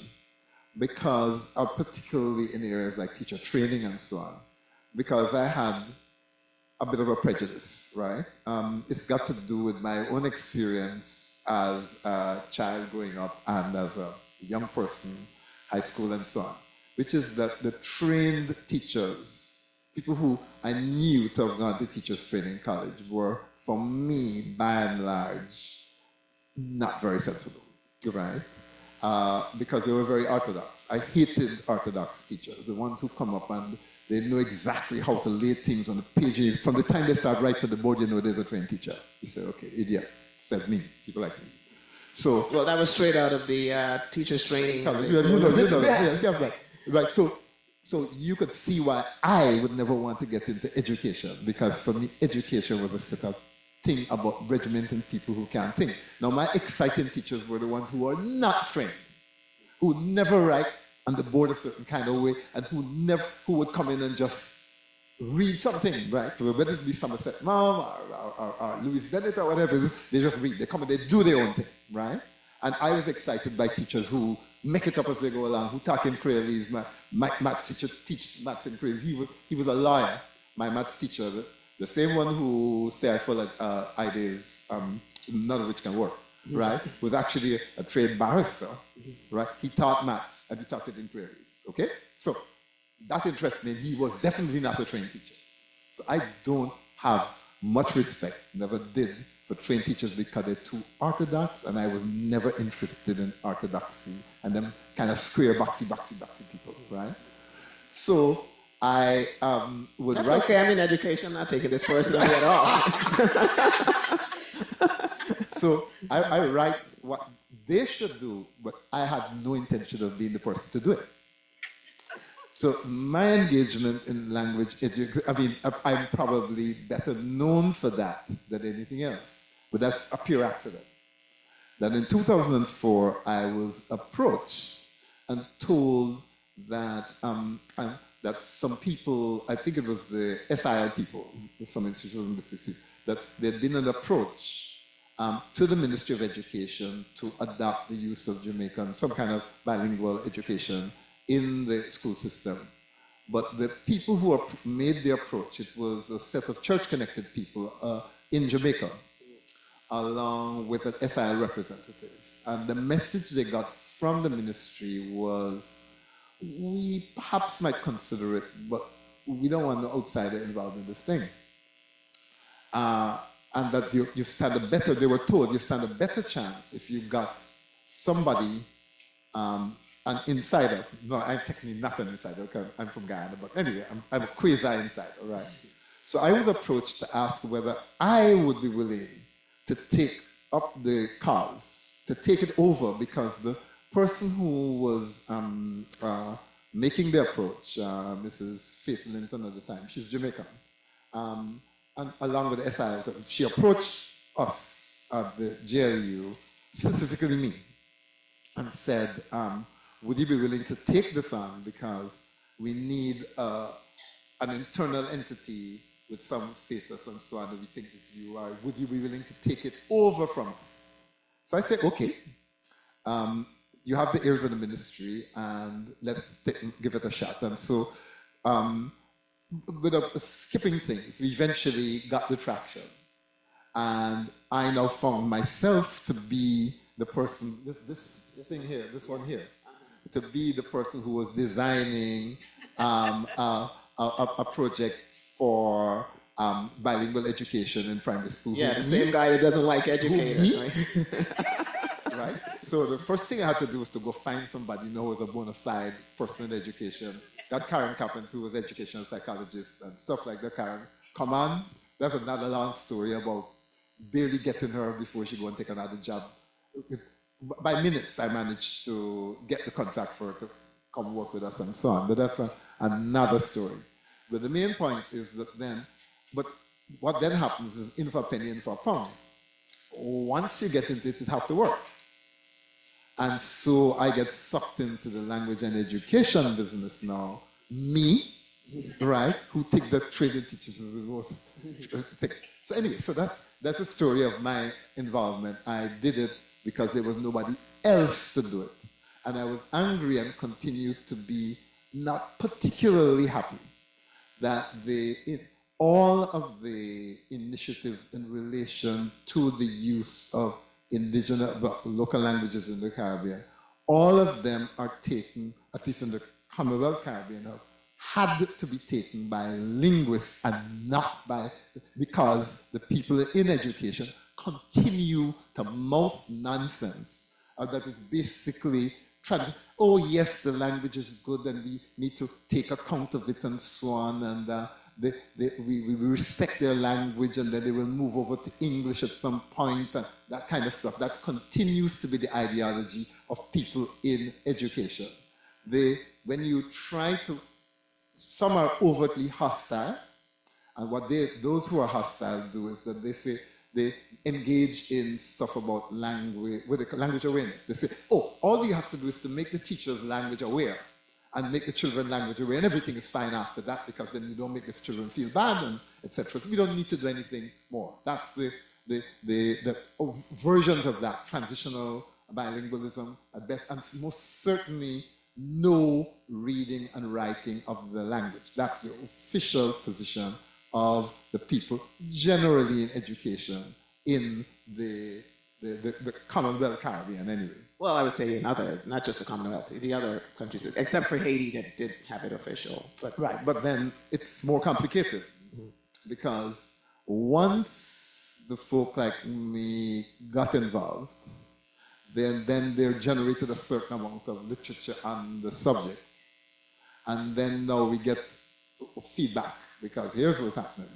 because, particularly in areas like teacher training and so on, because I had a bit of a prejudice, right? It's got to do with my own experience as a child growing up and as a young person, high school and so on, which is that the trained teachers, people who I knew to have gone to teachers training college, were, for me, by and large, not very sensible, right? Because they were very orthodox. I hated orthodox teachers, the ones who come up and they know exactly how to lay things on the page. From the time they start writing to the board, you know there's a trained teacher. You say, okay, idiot. Said me, people like me. So, well, that was straight out of the teachers training. Right. So you could see why I would never want to get into education, because for me, education was a set of thing about regimenting people who can't think. Now, my exciting teachers were the ones who were not trained, who would never write on the board a certain kind of way, and who would come in and just read something, right? Whether it be Somerset Maugham or Louis Bennett or whatever, they just read. They come and they do their own thing, right? And I was excited by teachers who make it up as they go along, who talk in Creole. My maths teacher teach maths in Creole. He was a lawyer, my maths teacher, the same one who say I follow ideas, none of which can work, right? Was actually a trained barrister, right? He taught maths and he taught it in Creole, okay? So that interests me. He was definitely not a trained teacher. So I don't have much respect, never did, for trained teachers because they're too orthodox, and I was never interested in orthodoxy and them kind of square, boxy people, right? So I would That's write... okay, I'm in education, I'm not taking this personally at all. So I write what they should do, but I had no intention of being the person to do it. So my engagement in language education, I'm probably better known for that than anything else, but that's a pure accident. That in 2004, I was approached and told that that some people, I think it was the SIL people, some institutional linguistics people, that there'd been an approach to the Ministry of Education to adopt the use of Jamaican, some kind of bilingual education in the school system. But the people who made the approach, it was a set of church-connected people in Jamaica, along with an SIL representative. And the message they got from the ministry was, we perhaps might consider it, but we don't want no outsider involved in this thing. And that you stand a better, they were told, you stand a better chance if you got somebody, an insider. No, I'm technically not an insider, because I'm from Guyana, but anyway, I'm a quasi-insider, right? So I was approached to ask whether I would be willing to take up the cause, to take it over, because the person who was making the approach, Mrs. Faith Linton at the time, she's Jamaican, and along with the SIL, she approached us at the JLU, specifically me, and said, would you be willing to take this on, because we need an internal entity with some status and so on, and we think that you are, would you be willing to take it over from us? So I said, okay, you have the ears of the ministry, and let's give it a shot. And so, without skipping things, we eventually got the traction. And I now found myself to be the person, this thing here, this one here, to be the person who was designing a project for bilingual education in primary school. Yeah, the same guy that doesn't like educators, right? Right? So the first thing I had to do was to go find somebody who was a bona fide person in education. Got Karen Carpenter, who was an educational psychologist and stuff like that. Karen come on. That's another long story about barely getting her before she go and take another job. By minutes, I managed to get the contract for her to come work with us and so on. But that's another story. But the main point is that but what then happens is in for a penny, in for a pound. Once you get into it, you have to work. And so I get sucked into the language and education business now. Me, right, who think that training teachers is the most thing. So anyway, so that's a story of my involvement. I did it because there was nobody else to do it. And I was angry and continued to be not particularly happy that all of the initiatives in relation to the use of indigenous local languages in the Caribbean, all of them are taken, at least in the Commonwealth Caribbean, had to be taken by linguists and not by, because the people in education continue to mouth nonsense that is basically oh yes, the language is good and we need to take account of it and so on, and we respect their language and then they will move over to English at some point, and that kind of stuff. That continues to be the ideology of people in education. When you try to, some are overtly hostile, and what those who are hostile do is that they say, they engage in stuff about language, with the language awareness. They say, oh, all we have to do is to make the teachers language aware and make the children language aware, and everything is fine after that, because then you don't make the children feel bad, and etc. So we don't need to do anything more. That's the versions of that, transitional bilingualism at best, and most certainly no reading and writing of the language. That's the official position of the people generally in education in the Commonwealth Caribbean anyway. Well, I would say in other, not just the Commonwealth, the other countries, except for Haiti that did have it official. But right, but then it's more complicated, because once the folk like me got involved, then there generated a certain amount of literature on the subject. And then now we get feedback, because here's what's happening.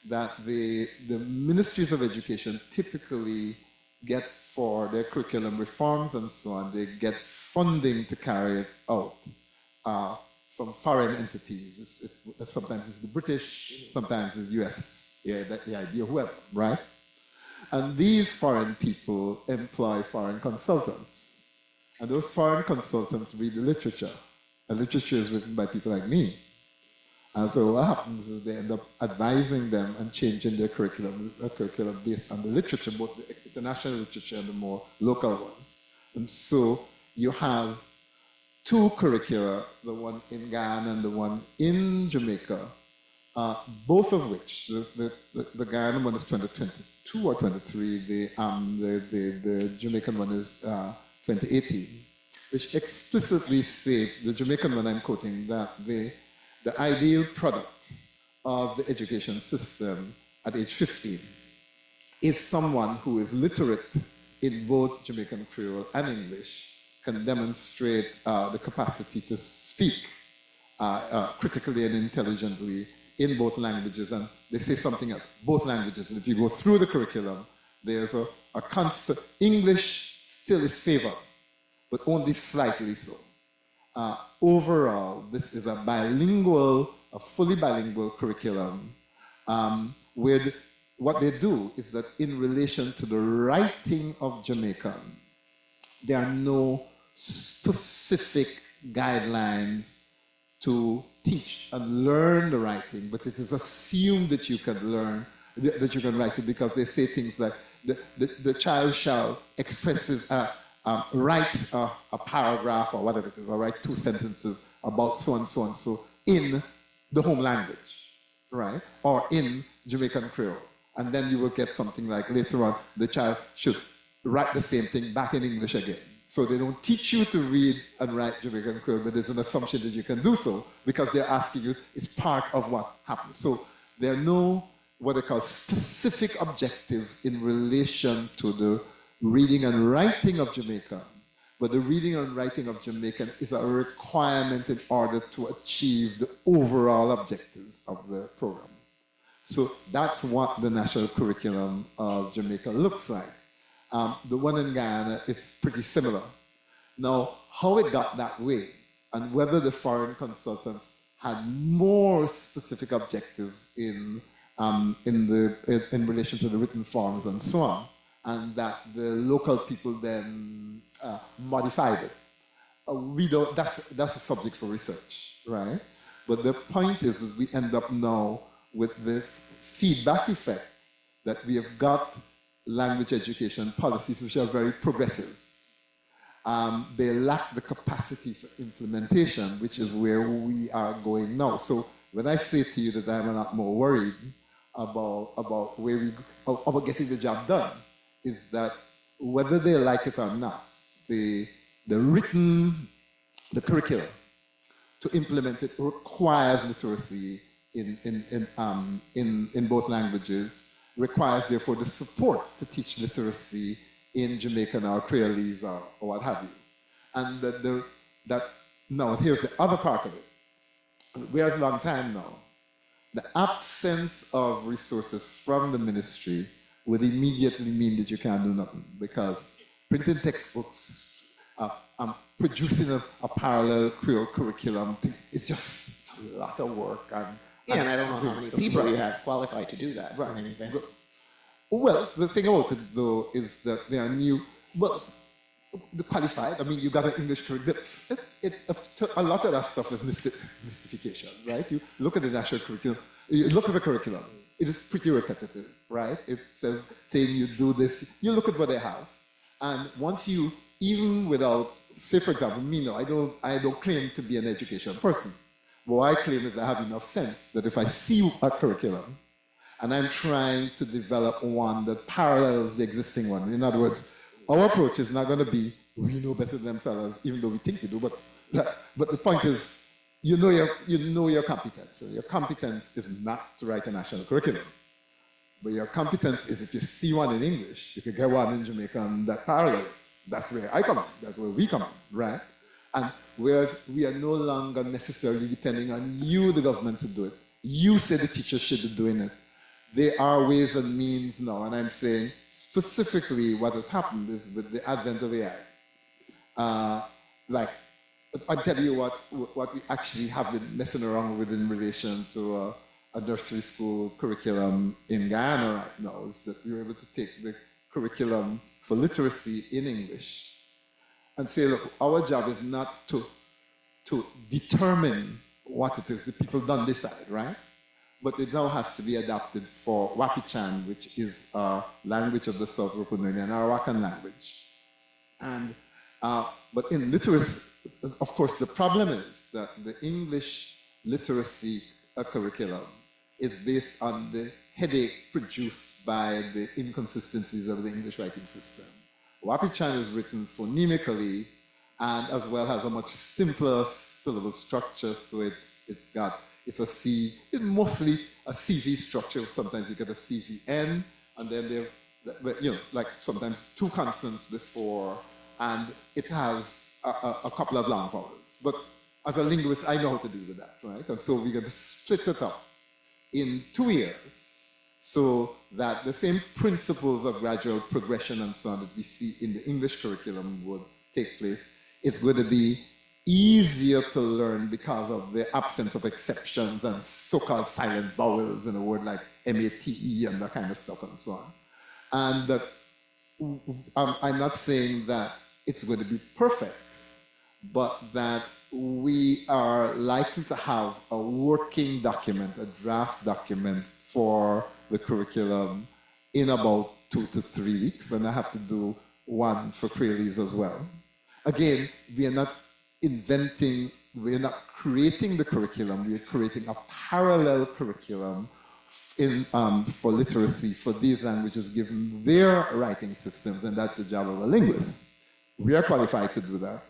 That the ministries of education typically get, for their curriculum reforms and so on, they get funding to carry it out from foreign entities. Sometimes it's the British, sometimes it's the US, the idea, whoever, right? And these foreign people employ foreign consultants. And those foreign consultants read the literature. And literature is written by people like me. And so what happens is they end up advising them and changing their curriculum based on the literature, both the international literature and the more local ones. And so you have two curricula, the one in Ghana and the one in Jamaica, both of which, the Guyana one is 2022 or 23, the Jamaican one is 2018, which explicitly say, the Jamaican one I'm quoting, that the ideal product of the education system at age 15 is someone who is literate in both Jamaican Creole and English, can demonstrate the capacity to speak critically and intelligently in both languages. And they say something else, both languages. And if you go through the curriculum, there's a constant, English still is favored, but only slightly so. Overall, this is a fully bilingual curriculum, where what they do is that in relation to the writing of Jamaican, there are no specific guidelines to teach and learn the writing, but it is assumed that you can learn, that you can write it, because they say things like the child shall express his write a paragraph or whatever it is, or write 2 sentences about so and so and so in the home language, right? Or in Jamaican Creole. And then you will get something like, later on, the child should write the same thing back in English again. So they don't teach you to read and write Jamaican Creole, but there's an assumption that you can do so, because they're asking you, it's part of what happens. So there are no, what they call, specific objectives in relation to the reading and writing of Jamaican, but the reading and writing of Jamaican is a requirement in order to achieve the overall objectives of the program. So that's what the national curriculum of Jamaica looks like. The one in Guyana is pretty similar. Now, how it got that way, and whether the foreign consultants had more specific objectives in relation to the written forms and so on, and that the local people then modified it. We don't. That's a subject for research, right? But the point is we end up now with the feedback effect that we have got language education policies which are very progressive. They lack the capacity for implementation, which is where we are going now. So when I say to you that I'm a lot more worried about where we about getting the job done, is that whether they like it or not, the curriculum to implement it requires literacy in both languages, requires therefore the support to teach literacy in Jamaican or Creolese or what have you. And now here's the other part of it. Whereas a long time now, the absence of resources from the ministry would immediately mean that you can't do nothing, because printing textbooks, producing a parallel Creole curriculum, it's a lot of work. And I don't know how many people you have qualified to do that. Right. Well, the thing about it, though, is that they are new. Well, the qualified, I mean, you got an English curriculum. A lot of that stuff is mystification, right? You look at the national curriculum, you look at the curriculum, it is pretty repetitive, right? It says, saying you do this, you look at what they have. And once you, even without, say for example, me, no, I don't claim to be an education person. What I claim is I have enough sense that if I see a curriculum and I'm trying to develop one that parallels the existing one, in other words, our approach is not going to be, we know better than them fellas, even though we think we do, but the point is, you know your competence. So your competence is not to write a national curriculum. But your competence is if you see one in English, you can get one in Jamaican that parallel. That's where I come in. That's where we come in, right? And whereas we are no longer necessarily depending on you, the government, to do it. You say the teachers should be doing it. There are ways and means now, and I'm saying specifically what has happened is with the advent of AI. Like, I'll tell you what we actually have been messing around with in relation to a nursery school curriculum in Guyana right now, is that we were able to take the curriculum for literacy in English and say, look, our job is not to determine what it is. The people don't decide, right? But it now has to be adapted for Wapichan, which is a language of the South Rupununi, an Arawakan language. And, but in literacy, of course, the problem is that the English literacy curriculum is based on the headache produced by the inconsistencies of the English writing system. Wapichan is written phonemically and as well has a much simpler syllable structure, so it's mostly a CV structure. Sometimes you get a CVN, and then like sometimes two consonants before, and it has a couple of long vowels. But as a linguist, I know how to deal with that, right? And so we're going to split it up in 2 years, so that the same principles of gradual progression and so on that we see in the English curriculum would take place. It's going to be easier to learn because of the absence of exceptions and so-called silent vowels in a word like MATE and that kind of stuff and so on. And that I'm not saying that it's going to be perfect, but that we are likely to have a working document, a draft document for the curriculum in about 2 to 3 weeks, and I have to do one for Creoles as well. Again, we are not creating the curriculum, we are creating a parallel curriculum for literacy for these languages given their writing systems, and that's the job of a linguist. We are qualified to do that.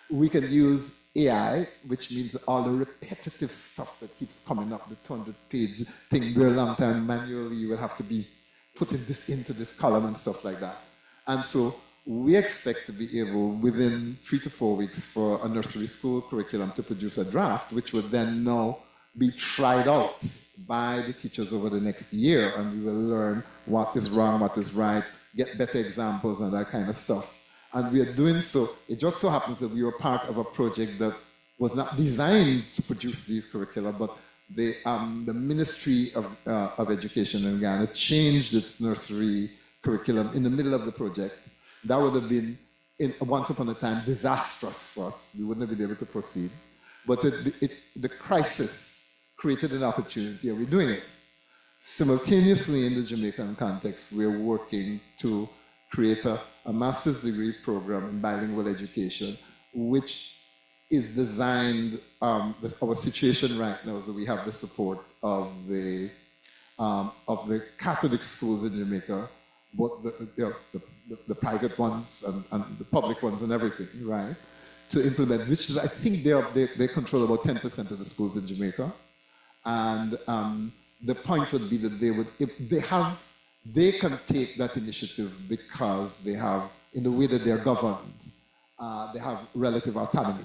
We can use AI, which means all the repetitive stuff that keeps coming up, the 200-page thing where a long time manually you will have to be putting this into this column and stuff like that. And so we expect to be able, within 3 to 4 weeks, for a nursery school curriculum to produce a draft, which would then now be tried out by the teachers over the next year, and we will learn what is wrong, what is right, get better examples and that kind of stuff. And we are doing so. It just so happens that we were part of a project that was not designed to produce these curricula, but the Ministry of Education in Ghana changed its nursery curriculum in the middle of the project. That would have been, once upon a time, disastrous for us. We wouldn't have been able to proceed. But the crisis created an opportunity, and we're doing it. Simultaneously, in the Jamaican context, we're working to create a master's degree program in bilingual education, which is designed, our situation right now is that we have the support of the Catholic schools in Jamaica, both the private ones and the public ones and everything, right? To implement, which is, I think they control about 10% of the schools in Jamaica. And the point would be that they can take that initiative because they have, in the way that they're governed, they have relative autonomy.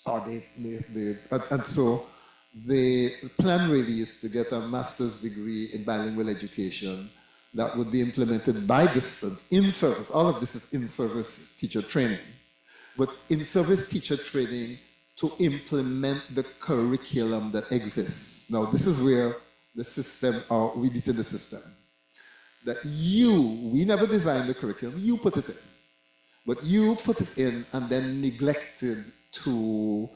And so the plan really is to get a master's degree in bilingual education that would be implemented by distance, in service. All of this is in-service teacher training. But in-service teacher training to implement the curriculum that exists. Now, this is where the system, or we beat in the system. That we never designed the curriculum, you put it in. But you put it in and then neglected to,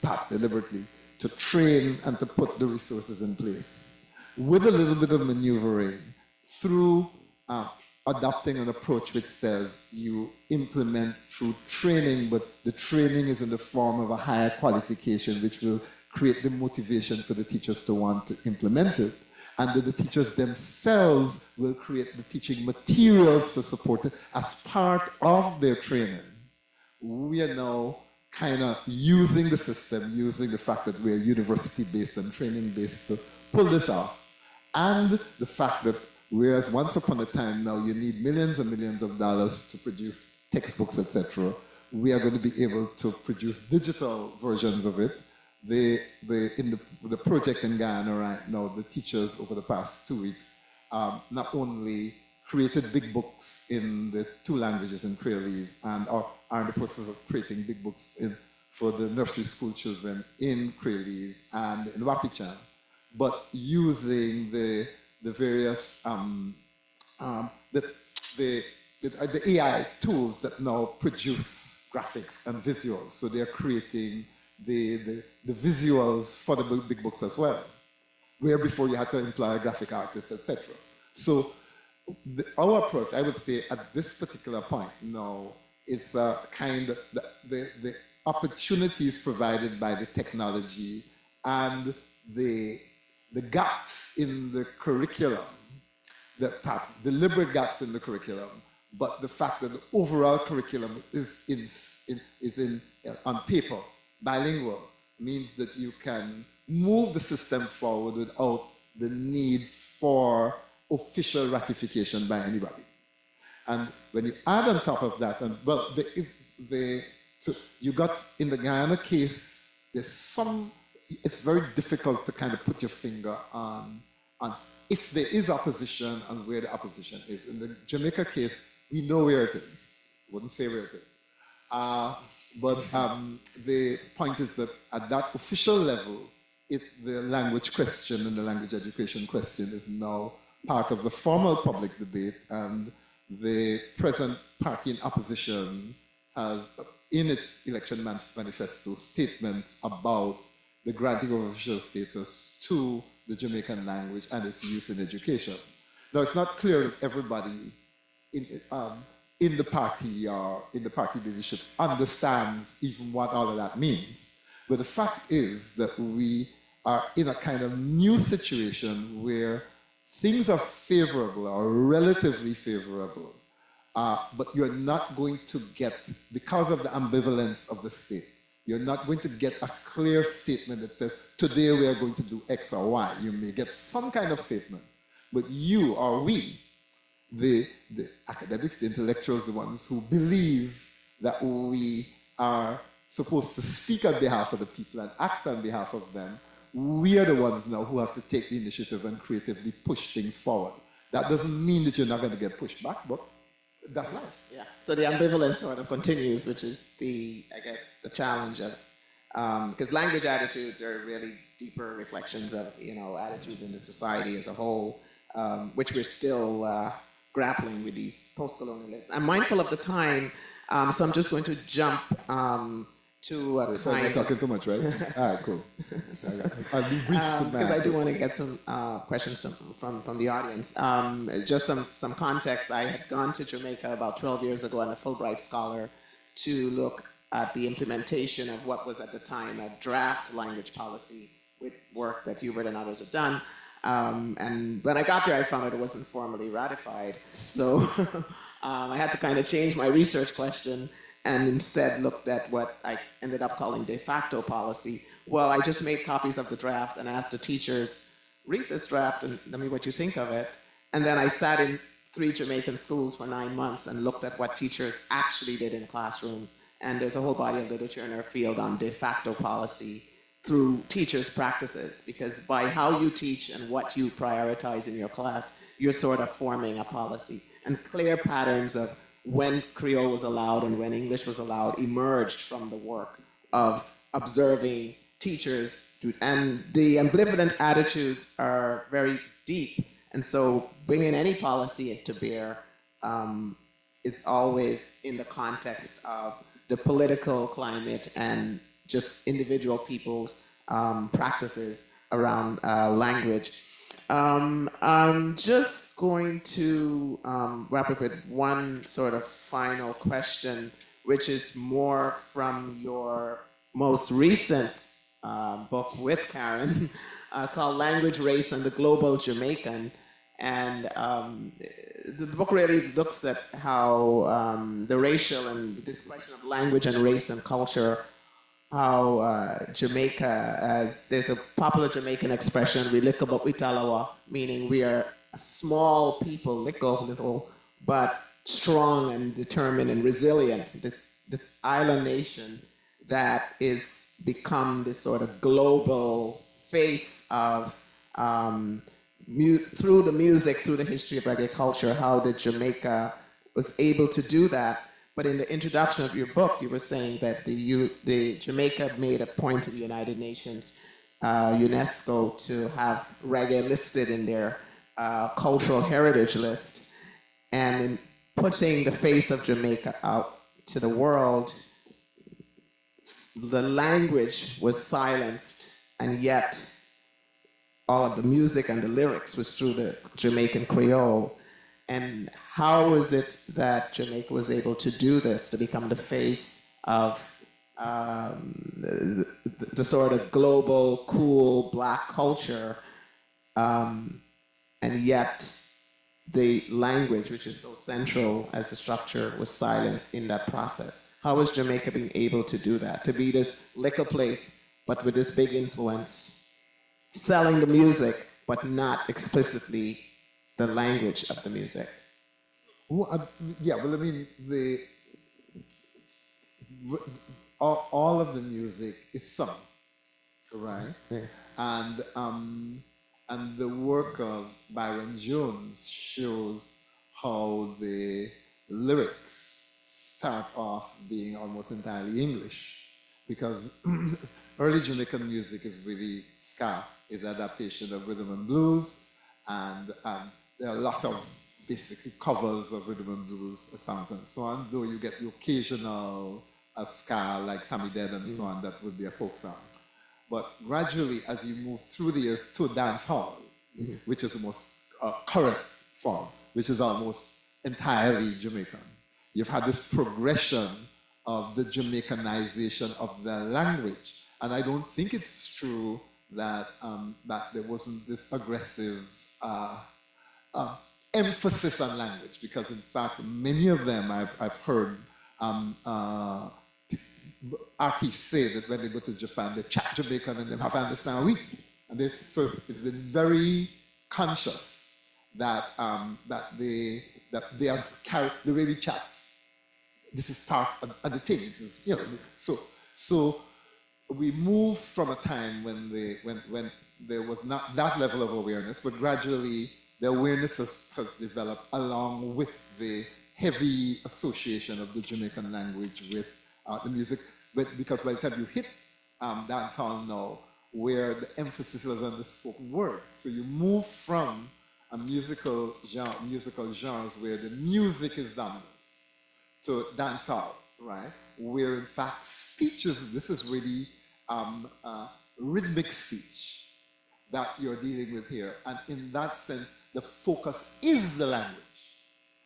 perhaps deliberately, to train and to put the resources in place. With a little bit of maneuvering through adopting an approach which says you implement through training, but the training is in the form of a higher qualification which will create the motivation for the teachers to want to implement it. And that the teachers themselves will create the teaching materials to support it as part of their training. We are now kind of using the system, using the fact that we're university-based and training-based to pull this off. And the fact that whereas once upon a time now you need millions and millions of dollars to produce textbooks, etc., we are going to be able to produce digital versions of it. In the project in Ghana right now, the teachers over the past 2 weeks not only created big books in the 2 languages in Creolese and are in the process of creating big books for the nursery school children in Creolese and in Wapichan, but using the various the AI tools that now produce graphics and visuals. So they're creating the visuals for the big books as well, where before you had to employ a graphic artist, etc. So our approach, I would say, at this particular point now, is kind of the opportunities provided by the technology and the gaps in the curriculum, perhaps deliberate gaps in the curriculum, but the fact that the overall curriculum is on paper, bilingual, means that you can move the system forward without the need for official ratification by anybody. And when you add on top of that, so you got, in the Guyana case, it's very difficult to kind of put your finger on if there is opposition and where the opposition is. In the Jamaica case, we know where it is. I wouldn't say where it is. But the point is that at that official level, the language question and the language education question is now part of the formal public debate, and the present party in opposition has, in its election manifesto, statements about the granting of official status to the Jamaican language and its use in education. Now, it's not clear that everybody in the party or in the party leadership understands even what all of that means. But the fact is that we are in a kind of new situation where things are favorable or relatively favorable, but you're not going to get, because of the ambivalence of the state, you're not going to get a clear statement that says, today we are going to do X or Y. You may get some kind of statement, but you or we, the academics, the intellectuals, the ones who believe that we are supposed to speak on behalf of the people and act on behalf of them, we are the ones now who have to take the initiative and creatively push things forward. That doesn't mean that you're not going to get pushed back, but that's life. Yeah. So the ambivalence sort of continues, which is I guess, the challenge of, because language attitudes are really deeper reflections of, attitudes in the society as a whole, which we're still grappling with these post-colonialists. I'm mindful of the time, so I'm just going to jump to a So I'm not talking too much, right? All right, cool. I'll be brief with my because I do answer. want to get some questions from the audience. Just some context. I had gone to Jamaica about 12 years ago on a Fulbright scholar to look at the implementation of what was at the time a draft language policy with work that Hubert and others had done. And when I got there, I found out it wasn't formally ratified. So I had to kind of change my research question and instead looked at what I ended up calling de facto policy. Well, I just made copies of the draft and asked the teachers, read this draft and tell me what you think of it. And then I sat in 3 Jamaican schools for 9 months and looked at what teachers actually did in classrooms. And there's a whole body of literature in our field on de facto policy through teachers' practices, because by how you teach and what you prioritize in your class, you're sort of forming a policy. And clear patterns of when Creole was allowed and when English was allowed emerged from the work of observing teachers. And the ambivalent attitudes are very deep. And so bringing any policy to bear is always in the context of the political climate and just individual people's practices around language. I'm just going to wrap up with one sort of final question, which is more from your most recent book with Karen called Language, Race, and the Global Jamaican. And the book really looks at how the racial and this question of language and race and culture, how Jamaica, as there's a popular Jamaican expression, we lick about Witalawa, meaning we are a small people, little, but strong and determined and resilient. This island nation that is become this sort of global face of, through the music, through the history of reggae culture, how did Jamaica was able to do that. But in the introduction of your book, you were saying that the Jamaica made a point in the United Nations, UNESCO, to have reggae listed in their cultural heritage list. And in putting the face of Jamaica out to the world, the language was silenced, and yet all of the music and the lyrics was through the Jamaican Creole. And how is it that Jamaica was able to do this, to become the face of the sort of global, cool, black culture, and yet the language, which is so central as a structure, was silenced in that process? How is Jamaica being able to do that, to be this liquor place, but with this big influence, selling the music, but not explicitly the language of the music? Well, yeah, well, I mean, all of the music is sung, right? Yeah. And the work of Byron Jones shows how the lyrics start off being almost entirely English, because early Jamaican music is really ska, is adaptation of rhythm and blues, and there are a lot of basically covers of rhythm and blues songs and so on, though you get the occasional ska like Sammy Dead and so on, that would be a folk song. But gradually, as you move through the years to dance hall, which is the most current form, which is almost entirely Jamaican, you've had this progression of the Jamaicanization of the language. And I don't think it's true that, that there wasn't this aggressive emphasis on language, because in fact, many of them I've heard artists say that when they go to Japan, they chat Jamaican and they have to understand we. And so it's been very conscious that they are the way we chat. This is part of the thing. This is, so we moved from a time when there was not that level of awareness, but gradually the awareness has developed along with the heavy association of the Jamaican language with the music. But because by the time you hit dancehall now, where the emphasis is on the spoken word, so you move from a musical genres where the music is dominant to dancehall, right? Where in fact this is really rhythmic speech that you're dealing with here. And in that sense, the focus is the language.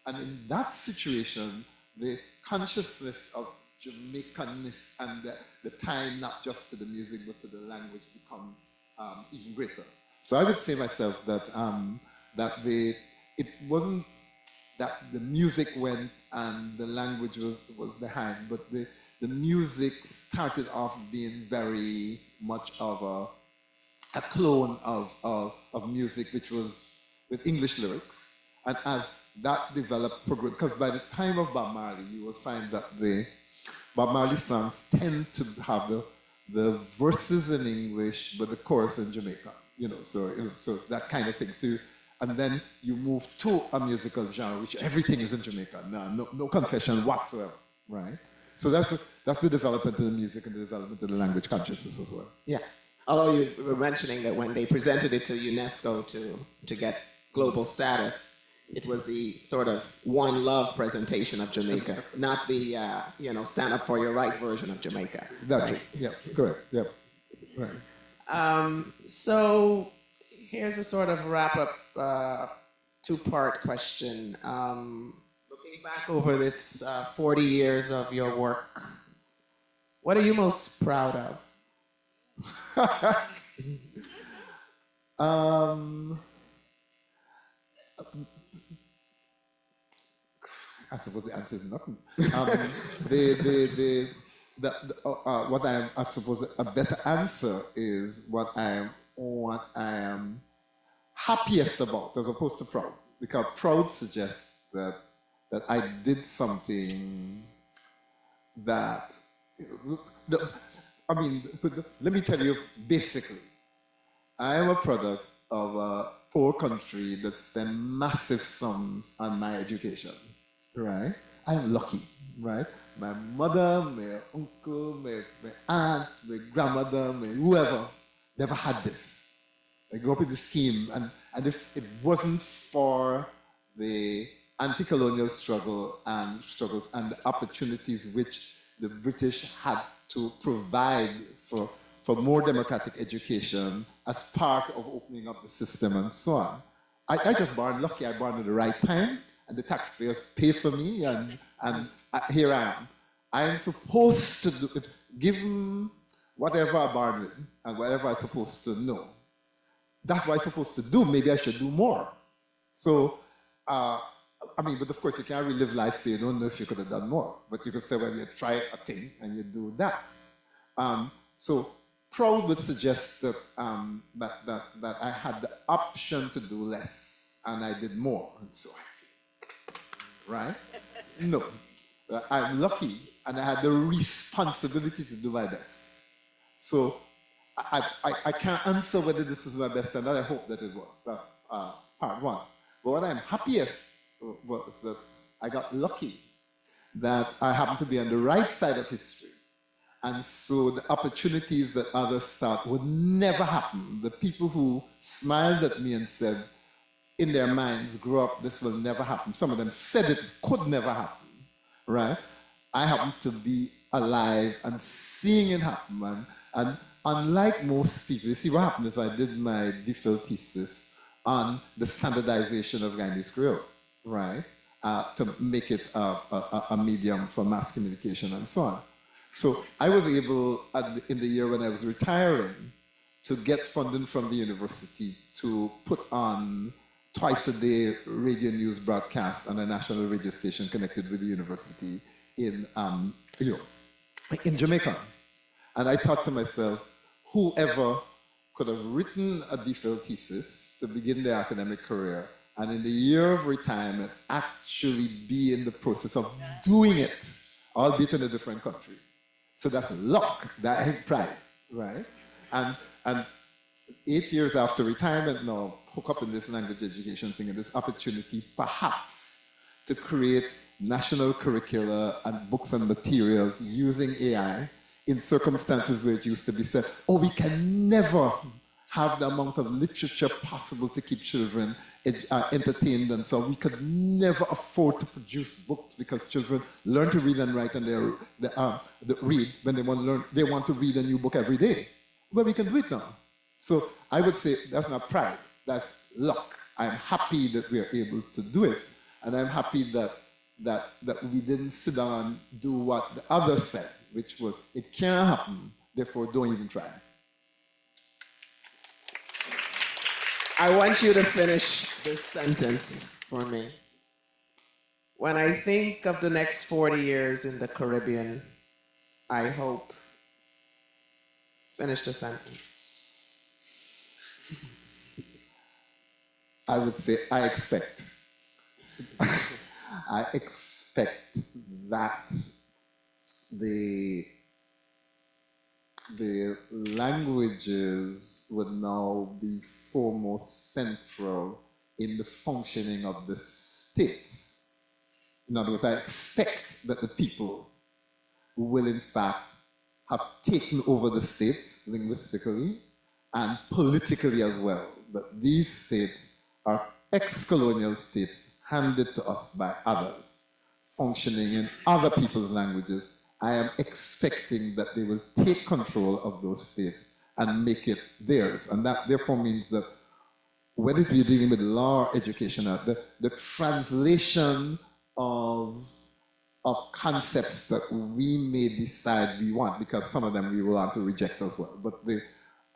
And in that situation, the consciousness of Jamaicanness and the time not just to the music but to the language becomes even greater. So I would say myself that it wasn't that the music went and the language was behind, but the music started off being very much of a clone of music, which was with English lyrics. And as that developed, because by the time of Bob Marley, you will find that the Bob Marley songs tend to have the verses in English, but the chorus in Jamaican. So that kind of thing. So, and then you move to a musical genre, which everything is in Jamaican. No concession whatsoever, right? So that's the development of the music and the development of the language consciousness as well. Yeah. Although you were mentioning that when they presented it to UNESCO to get global status, it was the sort of one love presentation of Jamaica, not the stand up for your right version of Jamaica. That's right? Yes, correct. Yep. Right. So here's a sort of wrap up two-part question. Looking back over this 40 years of your work, what are you most proud of? I suppose the answer is nothing. I suppose a better answer is what I am happiest about, as opposed to proud, because proud suggests that I did something that. Let me tell you basically, I am a product of a poor country that spent massive sums on my education. Right? I am lucky, right? My mother, my uncle, my aunt, my grandmother, my whoever never had this. I grew up in the scheme, and if it wasn't for the anti-colonial struggles and the opportunities which the British had to provide for more democratic education as part of opening up the system and so on, I just born lucky. I born at the right time. And the taxpayers pay for me, and here I am. I am supposed to do it, given whatever I born with and whatever I'm supposed to know. That's what I'm supposed to do. Maybe I should do more. So, but of course you can't relive life, so you don't know if you could have done more. But you could say, well, you try a thing and you do that. So proud would suggest that that I had the option to do less, and I did more, and so I. Right? No. I'm lucky, and I had the responsibility to do my best. So I can't answer whether this was my best, and I hope that it was. That's part one. But what I'm happiest was that I got lucky that I happened to be on the right side of history. And so the opportunities that others thought would never happen, the people who smiled at me and said, in their minds, grew up, this will never happen. Some of them said it could never happen, right? I happen to be alive and seeing it happen. And unlike most people, you see what happened is I did my DPhil thesis on the standardization of Guyanese Creole, right? To make it a medium for mass communication and so on. So I was able, in the year when I was retiring, to get funding from the university to put on twice-a-day radio news broadcasts on a national radio station connected with the university in Jamaica. And I thought to myself, whoever could have written a DPhil thesis to begin their academic career, and in the year of retirement actually be in the process of doing it, albeit in a different country. So that's luck, that ain't pride. right? And 8 years after retirement now, hook up in this language education thing and this opportunity perhaps to create national curricula and books and materials using AI in circumstances where it used to be said, oh, we can never have the amount of literature possible to keep children entertained, and so we could never afford to produce books because children learn to read and write and they read when they want to learn. They want to read a new book every day. But we can do it now. So I would say that's not pride, that's luck. I'm happy that we are able to do it, and I'm happy that we didn't sit down and do what the others said, which was, it can't happen, therefore don't even try. I want you to finish this sentence for me. When I think of the next 40 years in the Caribbean, I hope. Finish the sentence. I would say, I expect. I expect that the languages would now be foremost central in the functioning of the states. In other words, I expect that the people will in fact have taken over the states linguistically and politically as well. That these states are ex-colonial states handed to us by others, functioning in other people's languages. I am expecting that they will take control of those states and make it theirs. And that therefore means that whether you're dealing with law or education, the translation of concepts that we may decide we want, because some of them we will want to reject as well, but the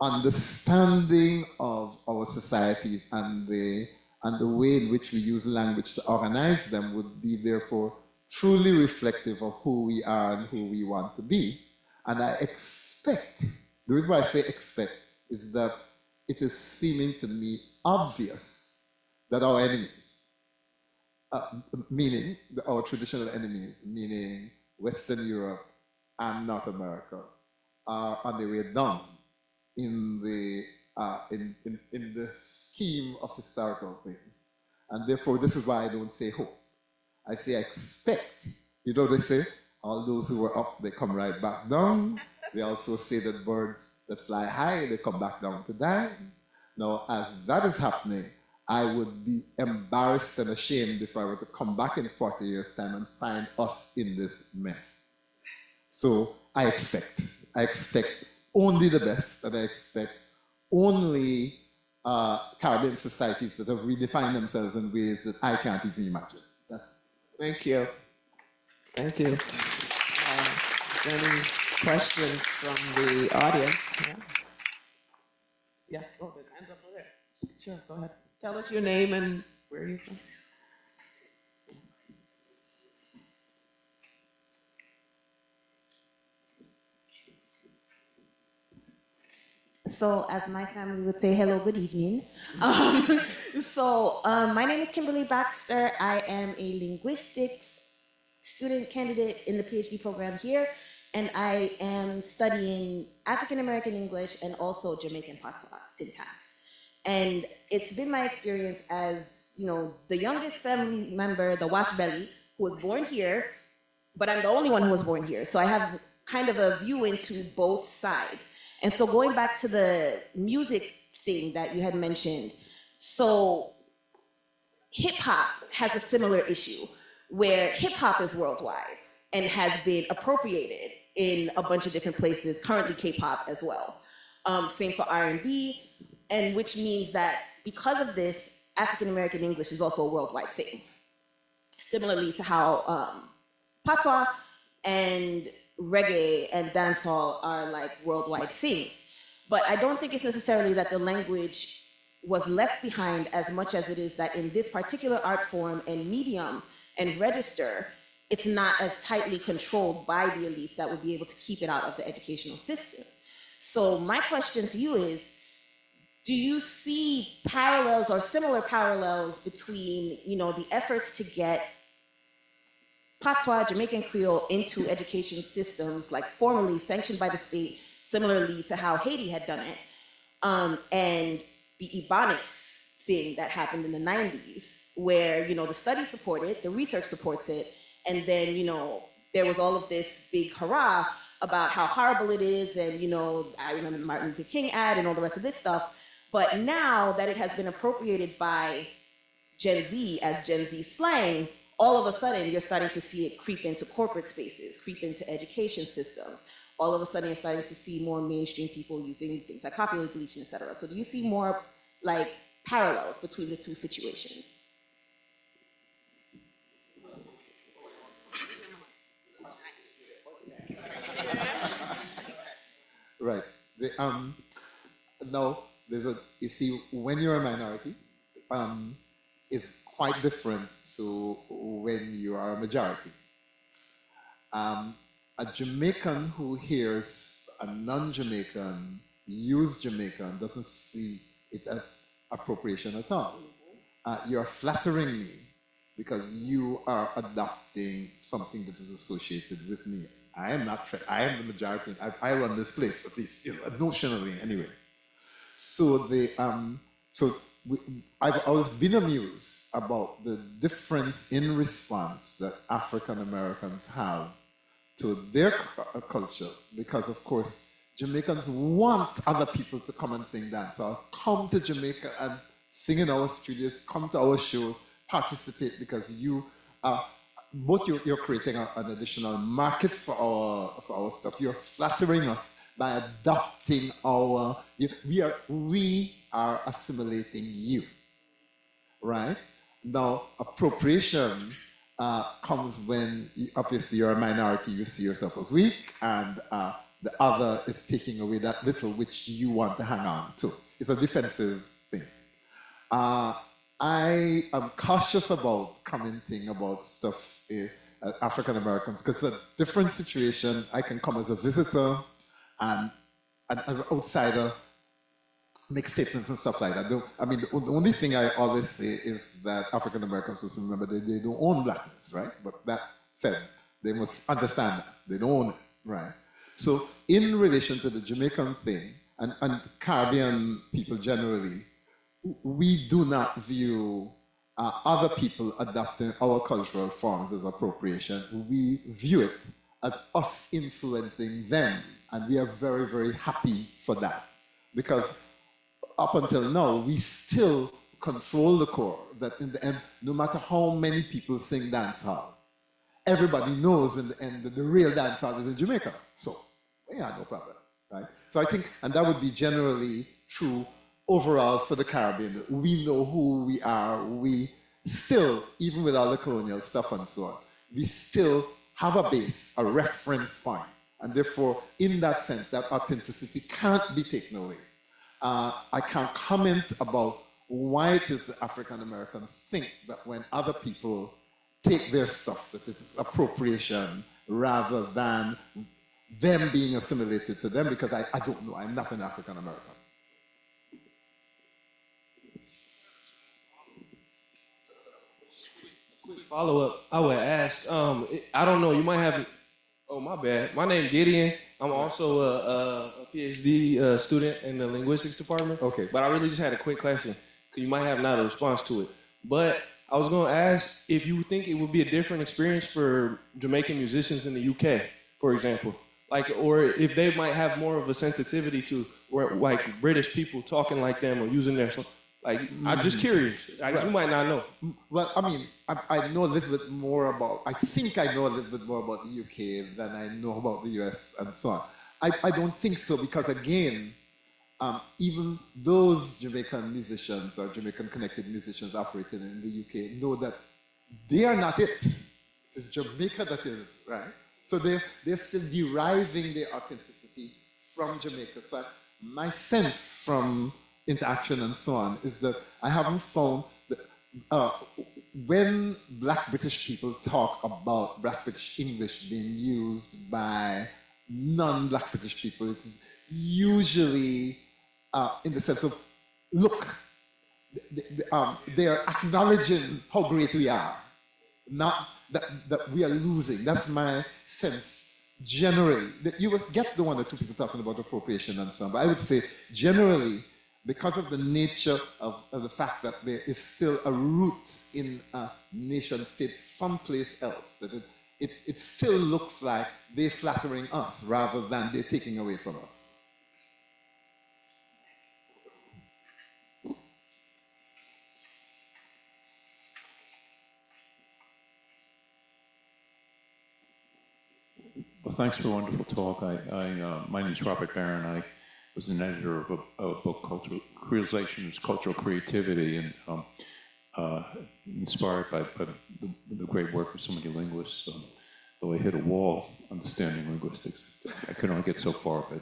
understanding of our societies and the way in which we use language to organize them would be therefore truly reflective of who we are and who we want to be. And I expect, the reason why I say expect is that it is seeming to me obvious that our enemies, meaning our traditional enemies, meaning Western Europe and North America, are on their way down in the scheme of historical things. And therefore, this is why I don't say hope. I say I expect. You know, they say, all those who are up, they come right back down. They also say that birds that fly high, they come back down to die. Now, as that is happening, I would be embarrassed and ashamed if I were to come back in 40 years' time and find us in this mess. So I expect only the best, and I expect only Caribbean societies that have redefined themselves in ways that I can't even imagine. Thank you. Thank you. Any questions from the audience? Yeah. Yes. Oh, there's hands up over there. Sure, go ahead. Tell us your name and where you're from. So, as my family would say, hello, good evening. My name is Kimberly Baxter. I am a linguistics student candidate in the PhD program here, and I am studying African American English and also Jamaican Patois syntax. And it's been my experience as, you know, the youngest family member, the wash belly, who was born here, but I'm the only one who was born here. So I have kind of a view into both sides. And so going back to the music thing that you had mentioned, so hip hop has a similar issue where hip hop is worldwide and has been appropriated in a bunch of different places, currently K-pop as well. Same for R&B, and which means that because of this, African American English is also a worldwide thing. Similarly to how patois and reggae and dancehall are like worldwide things. But I don't think it's necessarily that the language was left behind as much as it is that in this particular art form and medium and register, it's not as tightly controlled by the elites that would be able to keep it out of the educational system. So my question to you is, do you see parallels or similar parallels between, you know, the efforts to get Patois, Jamaican Creole into education systems, like formally sanctioned by the state, similarly to how Haiti had done it. And the Ebonics thing that happened in the 90s, where, you know, the study supported it, the research supports it, and then, you know, there was all of this big hurrah about how horrible it is, and, you know, I remember the Martin Luther King ad and all the rest of this stuff. But now that it has been appropriated by Gen Z as Gen Z slang, all of a sudden you're starting to see it creep into corporate spaces, creep into education systems. All of a sudden you're starting to see more mainstream people using things like copyleft deletion, et cetera. So do you see more like parallels between the two situations? Right. Now, you see, when you're a minority, it's quite different to when you are a majority. A Jamaican who hears a non-Jamaican use Jamaican doesn't see it as appropriation at all. You're flattering me because you are adopting something that is associated with me. I am not. I am the majority. I run this place, at least, you know, notionally, anyway. So I've always been amused about the difference in response that African Americans have to their culture, because of course Jamaicans want other people to come and sing dancehall. Come to Jamaica and sing in our studios. Come to our shows. Participate, because you are. Both you're creating an additional market for our stuff. You're flattering us by adopting our. We are assimilating you, right? Now, appropriation comes when obviously you're a minority. You see yourself as weak, and the other is taking away that little which you want to hang on to. It's a defensive thing. I am cautious about commenting about stuff African Americans, because it's a different situation. I can come as a visitor and as an outsider make statements and stuff like that. I mean, the only thing I always say is that African Americans must remember that they don't own blackness, right? But that said, they must understand that. They don't own it, right? So in relation to the Jamaican thing, and Caribbean people generally, we do not view other people adopting our cultural forms as appropriation. We view it as us influencing them, and we are very, very happy for that. Because up until now, we still control the core, that in the end, no matter how many people sing dancehall, everybody knows in the end that the real dancehall is in Jamaica. So, yeah, no problem, right? So I think, and that would be generally true overall for the Caribbean. We know who we are. We still, even with all the colonial stuff and so on, we still have a base, a reference point. And therefore, in that sense, that authenticity can't be taken away. I can't comment about why it is that African Americans think that when other people take their stuff, that it is appropriation rather than them being assimilated to them, because I don't know. I'm not an African American. Follow-up, I would ask, I don't know, you might have, oh, my bad. My name's Gideon. I'm also a PhD student in the linguistics department. Okay. But I really just had a quick question, because you might have not a response to it. But I was going to ask if you think it would be a different experience for Jamaican musicians in the UK, for example. Like, or if they might have more of a sensitivity to, like, British people talking like them or using their... Like, I'm just curious. You might not know. Well, I mean, I know a little bit more about, I think I know a little bit more about the UK than I know about the US and so on. I don't think so, because again, even those Jamaican musicians or Jamaican connected musicians operating in the UK know that they are not it. It's Jamaica that is, right? So they're still deriving their authenticity from Jamaica. So my sense from interaction and so on is that I haven't found that when Black British people talk about Black British English being used by non-Black British people, it is usually in the sense of, look, they are acknowledging how great we are, not that we are losing. That's my sense generally, you will get the one or two people talking about appropriation and so on, but I would say generally, because of the nature of the fact that there is still a root in a nation state someplace else, that it still looks like they're flattering us rather than they're taking away from us. Well, thanks for a wonderful talk. My name is Robert Barron. I was an editor of a book called Creolization is Cultural Creativity, and inspired by the great work of so many linguists. Though I hit a wall understanding linguistics, I could only get so far, but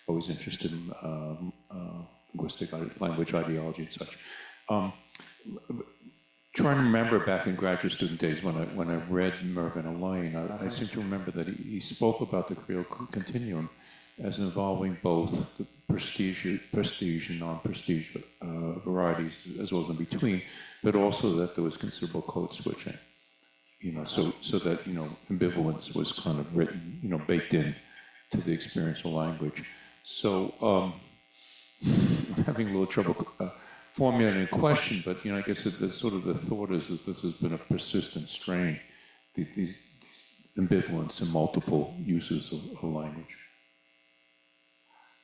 always interested in linguistic language ideology and such. Trying to remember back in graduate student days when I read Mervyn Elaine, I seem to remember that he spoke about the Creole continuum as involving both the prestige and non-prestige varieties, as well as in between, but also that there was considerable code switching. So that ambivalence was kind of written, baked in to the experiential language. So I'm having a little trouble formulating a question, but I guess the sort of the thought is that this has been a persistent strain, these ambivalence and multiple uses of language.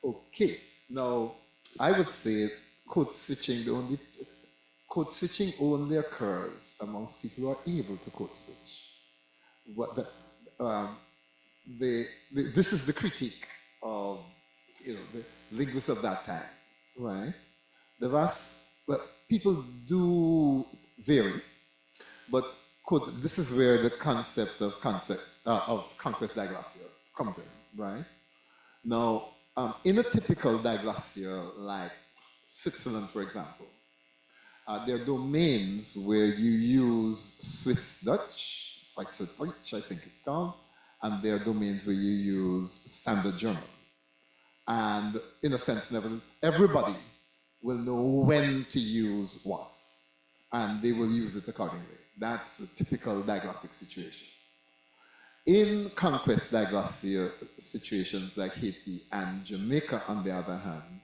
Okay, now I would say code switching only occurs amongst people who are able to code switch. This is the critique of the linguists of that time, right? People do vary, but this is where the concept of conquest diglossial comes in, right? Now, in a typical diglossial like Switzerland, for example, there are domains where you use Swiss Dutch, Schweizerdeutsch, I think it's called, and there are domains where you use Standard German. And in a sense, everybody will know when to use what, and they will use it accordingly. That's a typical diglossic situation. In conquest diglossial situations like Haiti and Jamaica, on the other hand,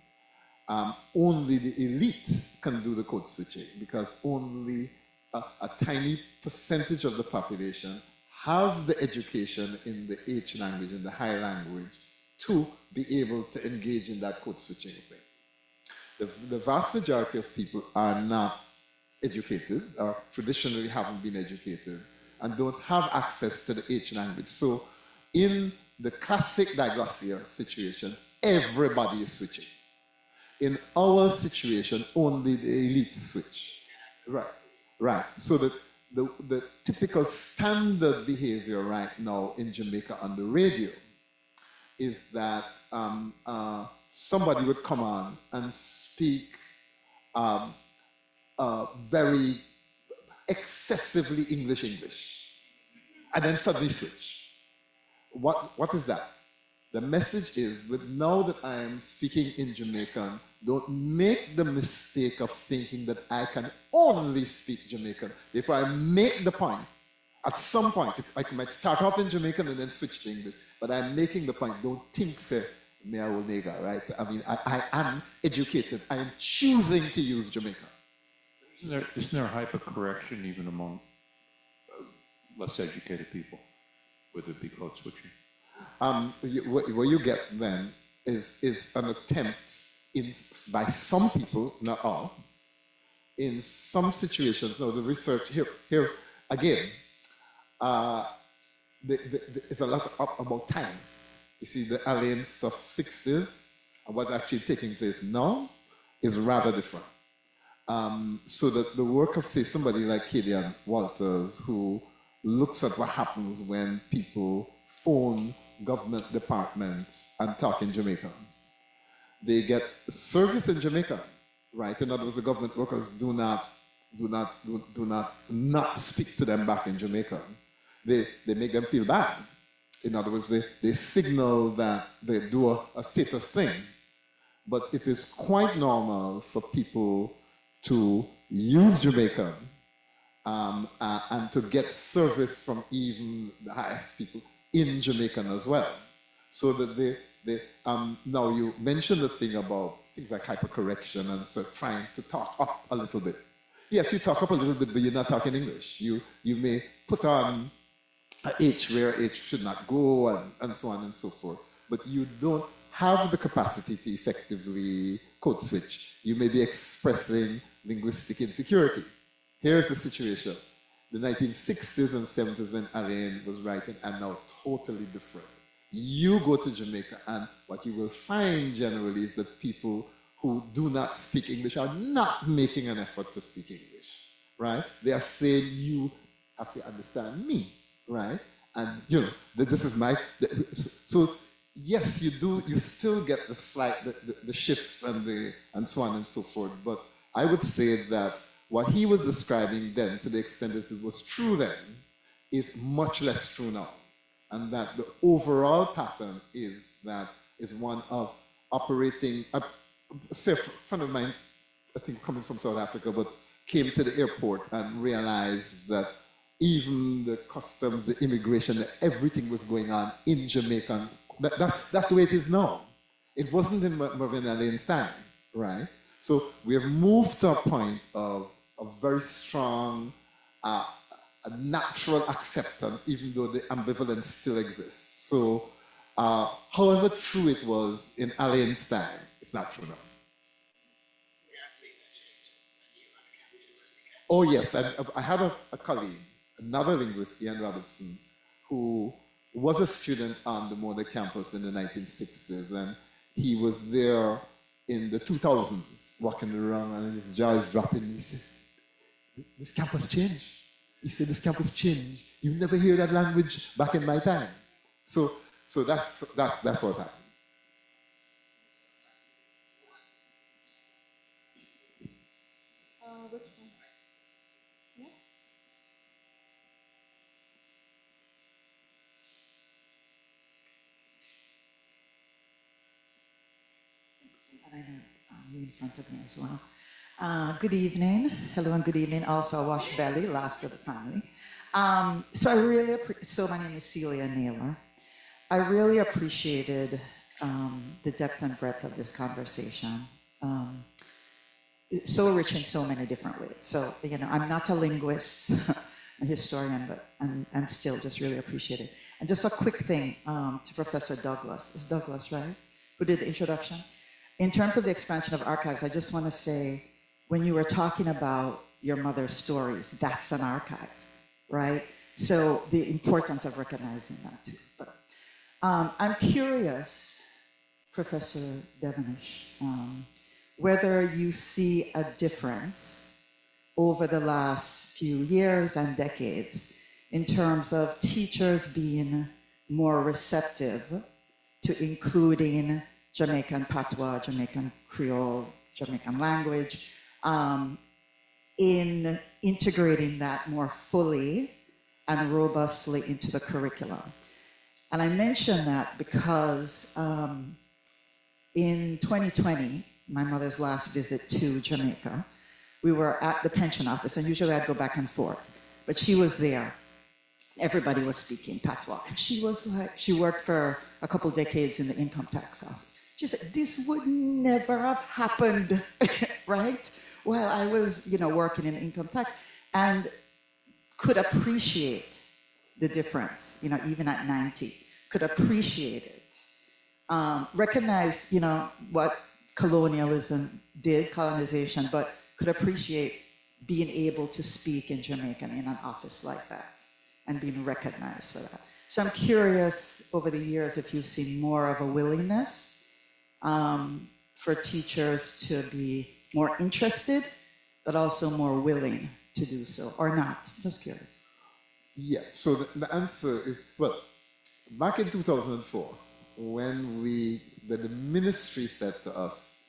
only the elite can do the code switching because only a tiny percentage of the population have the education in the H language, in the high language, to be able to engage in that code switching thing. The vast majority of people are not educated or traditionally haven't been educated and don't have access to the H language. So in the classic diglossial situation, everybody is switching. In our situation, only the elite switch. Right. So the typical standard behavior right now in Jamaica on the radio is that somebody would come on and speak very excessively English, and then suddenly switch. What is that? The message is that now that I am speaking in Jamaican, don't make the mistake of thinking that I can only speak Jamaican. If I make the point, at some point, I might start off in Jamaican and then switch to English, but I'm making the point, don't think, say, Nero nigga, right? I mean, I am educated. I am choosing to use Jamaican. Isn't there hypercorrection even among less educated people, whether it be code switching? What you get then is an attempt by some people, not all, in some situations. Now the research here's again, it's a lot about time. You see, the alien stuff 60s and what's actually taking place now is rather different. So that the work of, say, somebody like Killian Walters, who looks at what happens when people phone government departments and talk in Jamaican. They get service in Jamaica, right? In other words, the government workers do not speak to them back in Jamaica. They make them feel bad. In other words, they signal that they do a status thing. But it is quite normal for people to use Jamaican and to get service from even the highest people in Jamaican as well. So that now you mentioned the thing about things like hypercorrection and so trying to talk up a little bit. Yes, you talk up a little bit, but you're not talking English. You may put on a H where H should not go and so on and so forth. But you don't have the capacity to effectively code switch. You may be expressing linguistic insecurity. Here's the situation. The 1960s and 70s when Alain was writing are now totally different. You go to Jamaica and what you will find generally is that people who do not speak English are not making an effort to speak English, right? They are saying you have to understand me, right? And you know, this is my, so yes, you still get the slight, the shifts and so on and so forth, but I would say that what he was describing then, to the extent that it was true then, is much less true now. And that the overall pattern is one of operating, say a friend of mine, I think coming from South Africa, but came to the airport and realized that even the customs, the immigration, everything was going on in Jamaican. That's the way it is now. It wasn't in Marvin Alain's time, right? So we have moved to a point of a very strong, a natural acceptance, even though the ambivalence still exists. So, however true it was in Alain's time, it's not true now. Oh yes, I had a colleague, another linguist, Ian Robertson, who was a student on the Moda campus in the 1960s, and he was there in the 2000s, walking around, and his jaw is dropping. He said, "This campus changed." He said, "This campus changed. You never hear that language back in my time." So that's what's happening. Which one? Yeah. I know you in front of me as well. Good evening. Hello and good evening. Also, Wash Belly, last of the family. So I really so my name is Celia Naylor. I really appreciated the depth and breadth of this conversation. It's so rich in so many different ways. So, you know, I'm not a linguist, a historian, but and still just really appreciate it. And just a quick thing to Professor Douglas. It's Douglas, right? Who did the introduction? In terms of the expansion of archives, I just want to say, when you were talking about your mother's stories, that's an archive, right? So the importance of recognizing that too. But I'm curious, Professor Devonish, whether you see a difference over the last few years and decades in terms of teachers being more receptive to including Jamaican patois, Jamaican Creole, Jamaican language, in integrating that more fully and robustly into the curriculum. And I mention that because in 2020, my mother's last visit to Jamaica, we were at the pension office, and usually I'd go back and forth, but she was there. Everybody was speaking patois. And she was like, she worked for a couple decades in the income tax office. She said, this would never have happened, right? While I was, you know, working in income tax, and could appreciate the difference, you know, even at 90, could appreciate it. Recognize, you know, what colonialism did, colonization, but could appreciate being able to speak in Jamaican in an office like that and being recognized for that. So I'm curious over the years if you've seen more of a willingness for teachers to be more interested, but also more willing to do so, or not. Just curious. Yeah, so the answer is, well, back in 2004, when the ministry said to us,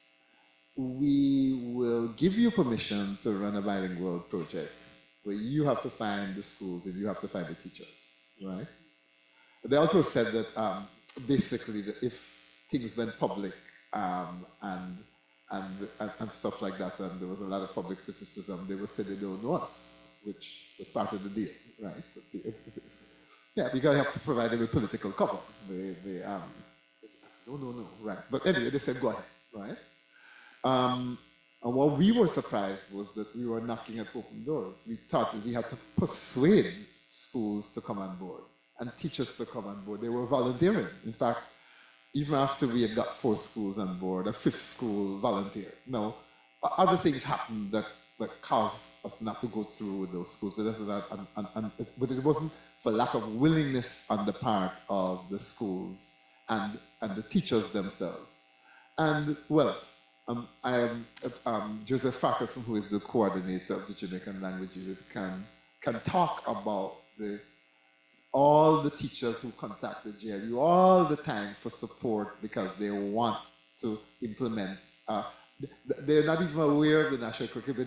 we will give you permission to run a bilingual project, but you have to find the schools and you have to find the teachers, right? They also said that basically that if things went public and stuff like that, and there was a lot of public criticism, they would say they don't know us, which was part of the deal, right? Yeah, because you have to provide them with political cover. No, right. But anyway, they said, go ahead, right? And what we were surprised was that we were knocking at open doors. We thought that we had to persuade schools to come on board and teachers to come on board. They were volunteering. In fact, even after we had got 4 schools on board, a 5th school volunteered. Now, other things happened that caused us not to go through with those schools, but but it wasn't for lack of willingness on the part of the schools and the teachers themselves. And well, Joseph Farquharson, who is the coordinator of the Jamaican Language Unit, can talk about all the teachers who contact the JLU all the time for support because they want to implement. They're not even aware of the national curriculum, but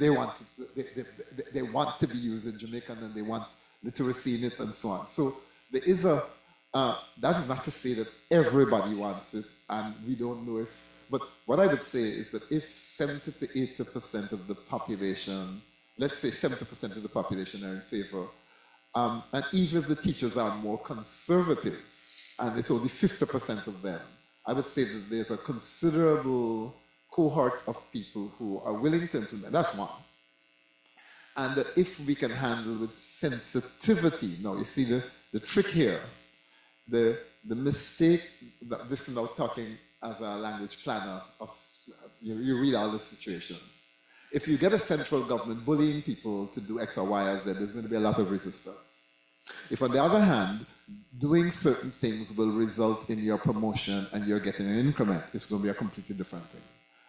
they want to be used in Jamaican and they want literacy in it and so on. So there is that is not to say that everybody wants it and we don't know if, but what I would say is that if 70 to 80% of the population, let's say 70% of the population are in favor, and even if the teachers are more conservative, and it's only 50% of them, I would say that there's a considerable cohort of people who are willing to implement. That's one. And that if we can handle with sensitivity, now you see the trick here, the mistake, this is now talking as a language planner, you read all the situations. If you get a central government bullying people to do X or Y or Z, there's going to be a lot of resistance. If on the other hand, doing certain things will result in your promotion and you're getting an increment, it's going to be a completely different thing.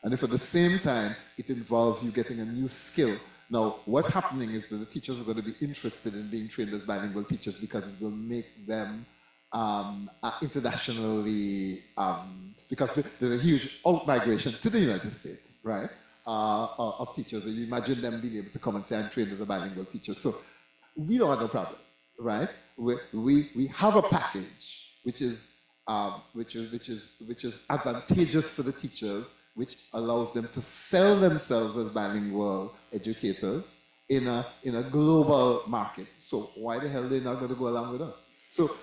And if at the same time, it involves you getting a new skill. Now, what's happening is that the teachers are going to be interested in being trained as bilingual teachers because it will make them internationally, because there's a huge out-migration to the United States, right, of teachers. And you imagine them being able to come and say, I'm trained as a bilingual teacher. So we don't have no problem, right? We have a package which is advantageous for the teachers, which allows them to sell themselves as bilingual educators in a global market. So why the hell are they not going to go along with us? So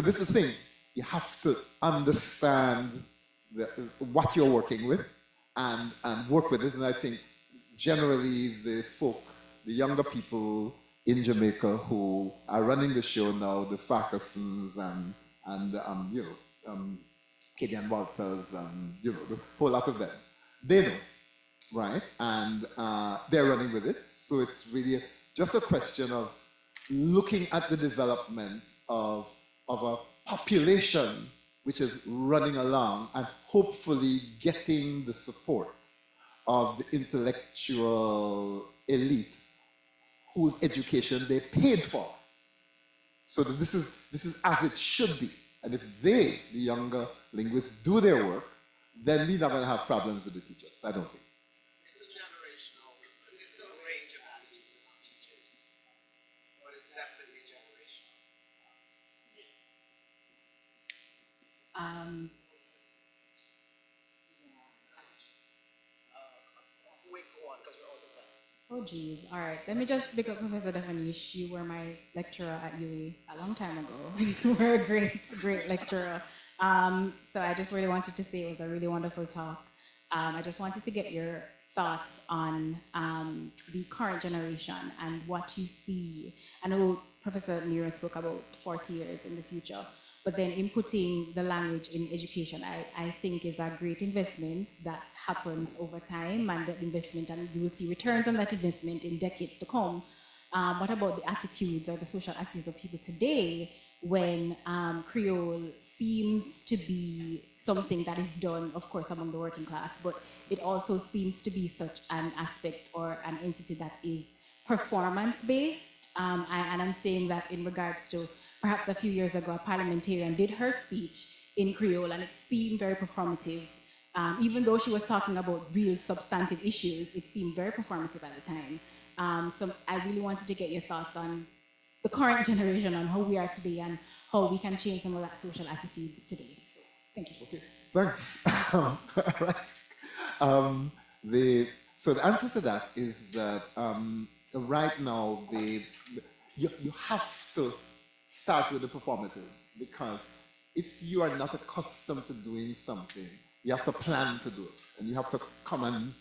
this is the thing. You have to understand what you're working with and work with it. And I think generally the younger people in Jamaica who are running the show now, the Farquharsons and Kadian Walters and the whole lot of them, they know, right? And they're running with it. So it's really just a question of looking at the development of a population which is running along and hopefully getting the support of the intellectual elite whose education they paid for. So that this is as it should be. And if they, the younger linguists, do their work, then we're not going to have problems with the teachers. I don't think. It's a generational, because there's still a range of attitudes among teachers, but it's definitely generational. Wait, go on, because we're out of time. Oh geez, all right. Let me just pick up Professor Devonish. You were my lecturer at UWI a long time ago. You were a great lecturer. So I just really wanted to say it was a really wonderful talk. I just wanted to get your thoughts on the current generation and what you see. I know Professor Nero spoke about 40 years in the future, but then inputting the language in education, I think is a great investment that happens over time, and the investment, and you will see returns on that investment in decades to come. What about the attitudes or the social attitudes of people today when Creole seems to be something that is done, of course, among the working class, but it also seems to be such an aspect or an entity that is performance-based. And I'm saying that in regards to perhaps a few years ago, a parliamentarian did her speech in Creole, and it seemed very performative. Even though she was talking about real substantive issues, it seemed very performative at the time. So I really wanted to get your thoughts on the current generation, on how we are today, and how we can change some of that social attitudes today. So thank you. Okay, thanks. Right. So the answer to that is that right now, you have to start with the performative, because if you are not accustomed to doing something, you have to plan to do it, and you have to come and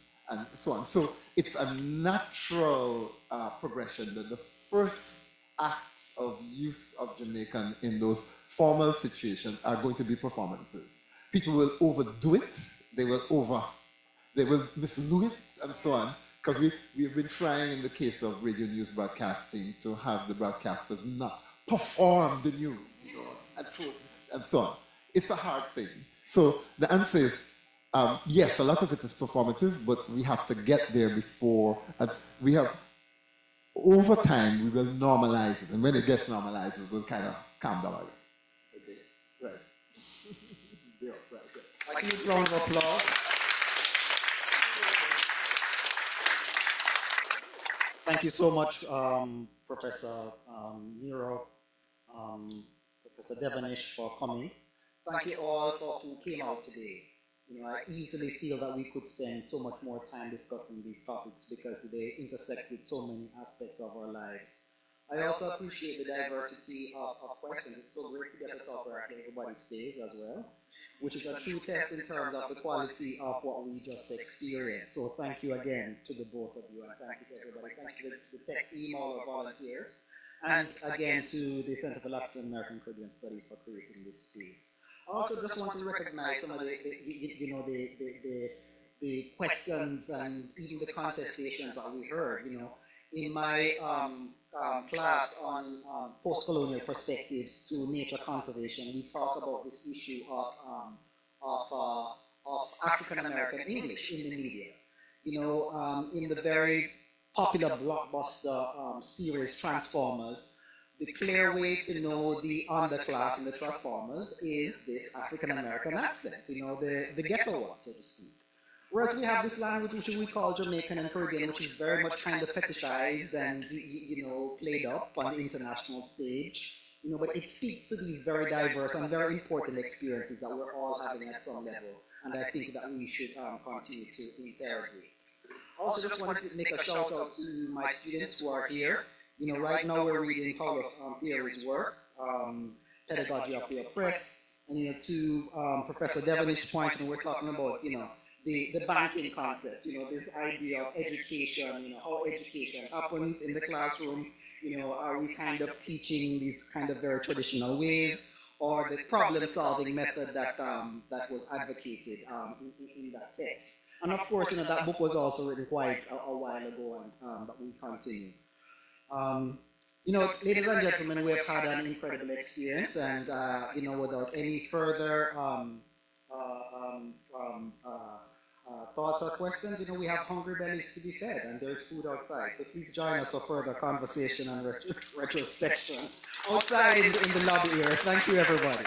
so on. So it's a natural progression that the first acts of use of Jamaican in those formal situations are going to be performances. People will overdo it, they will mislead it, and so on. Because we've been trying in the case of radio news broadcasting to have the broadcasters not perform the news, and so on. It's a hard thing. So the answer is, yes, a lot of it is performative, but we have to get there before, and over time, we will normalize it, and when it gets normalized, it will kind of calm down again. Okay, right. Yeah, right. A huge round of applause. Thank you so much, Professor Nero, Professor Devonish, for coming. Thank you all for who came out today. I easily feel that we could spend so much more time discussing these topics because they intersect with so many aspects of our lives. I also appreciate the diversity of questions. It's so great to get to talk where everybody stays as well, which is a true test in terms of the quality of what we just experienced. So thank you again to the both of you, and thank you to everybody. Thank you to the tech team, all our volunteers, and again to the Center for Latin American Caribbean Studies for creating this space. I also just want to recognize some of the questions and even the contestations that we heard. In my class on post-colonial perspectives to nature conservation, we talk about this issue of African American English in the media. In the very popular blockbuster series Transformers, the clear way to know the underclass in the Transformers is this African American accent, the ghetto one, so to speak. Whereas we have this language which we call Jamaican and Caribbean, which is very much kind of fetishized and played up on the international stage. But it speaks to these very diverse and very important experiences that we're all having at some level, and I think that we should continue to interrogate. Also, just wanted to make a shout out to my students who are here. Right now we're reading Paulo Theory's work, Pedagogy of the Oppressed, and to Professor Devonish's point, and we're talking about the banking concept, this idea of education, how education happens in the classroom. Are we kind of teaching these kind of very traditional ways, or the problem-solving method that was advocated in that text? And of course, that book was also written quite a while ago, and but we continue. Ladies and gentlemen, we have had an incredible experience, and without any further thoughts or questions, we have hungry bellies to be fed, and there's food outside. So please join us for further conversation and retrospection outside in the lobby here. Thank you, everybody.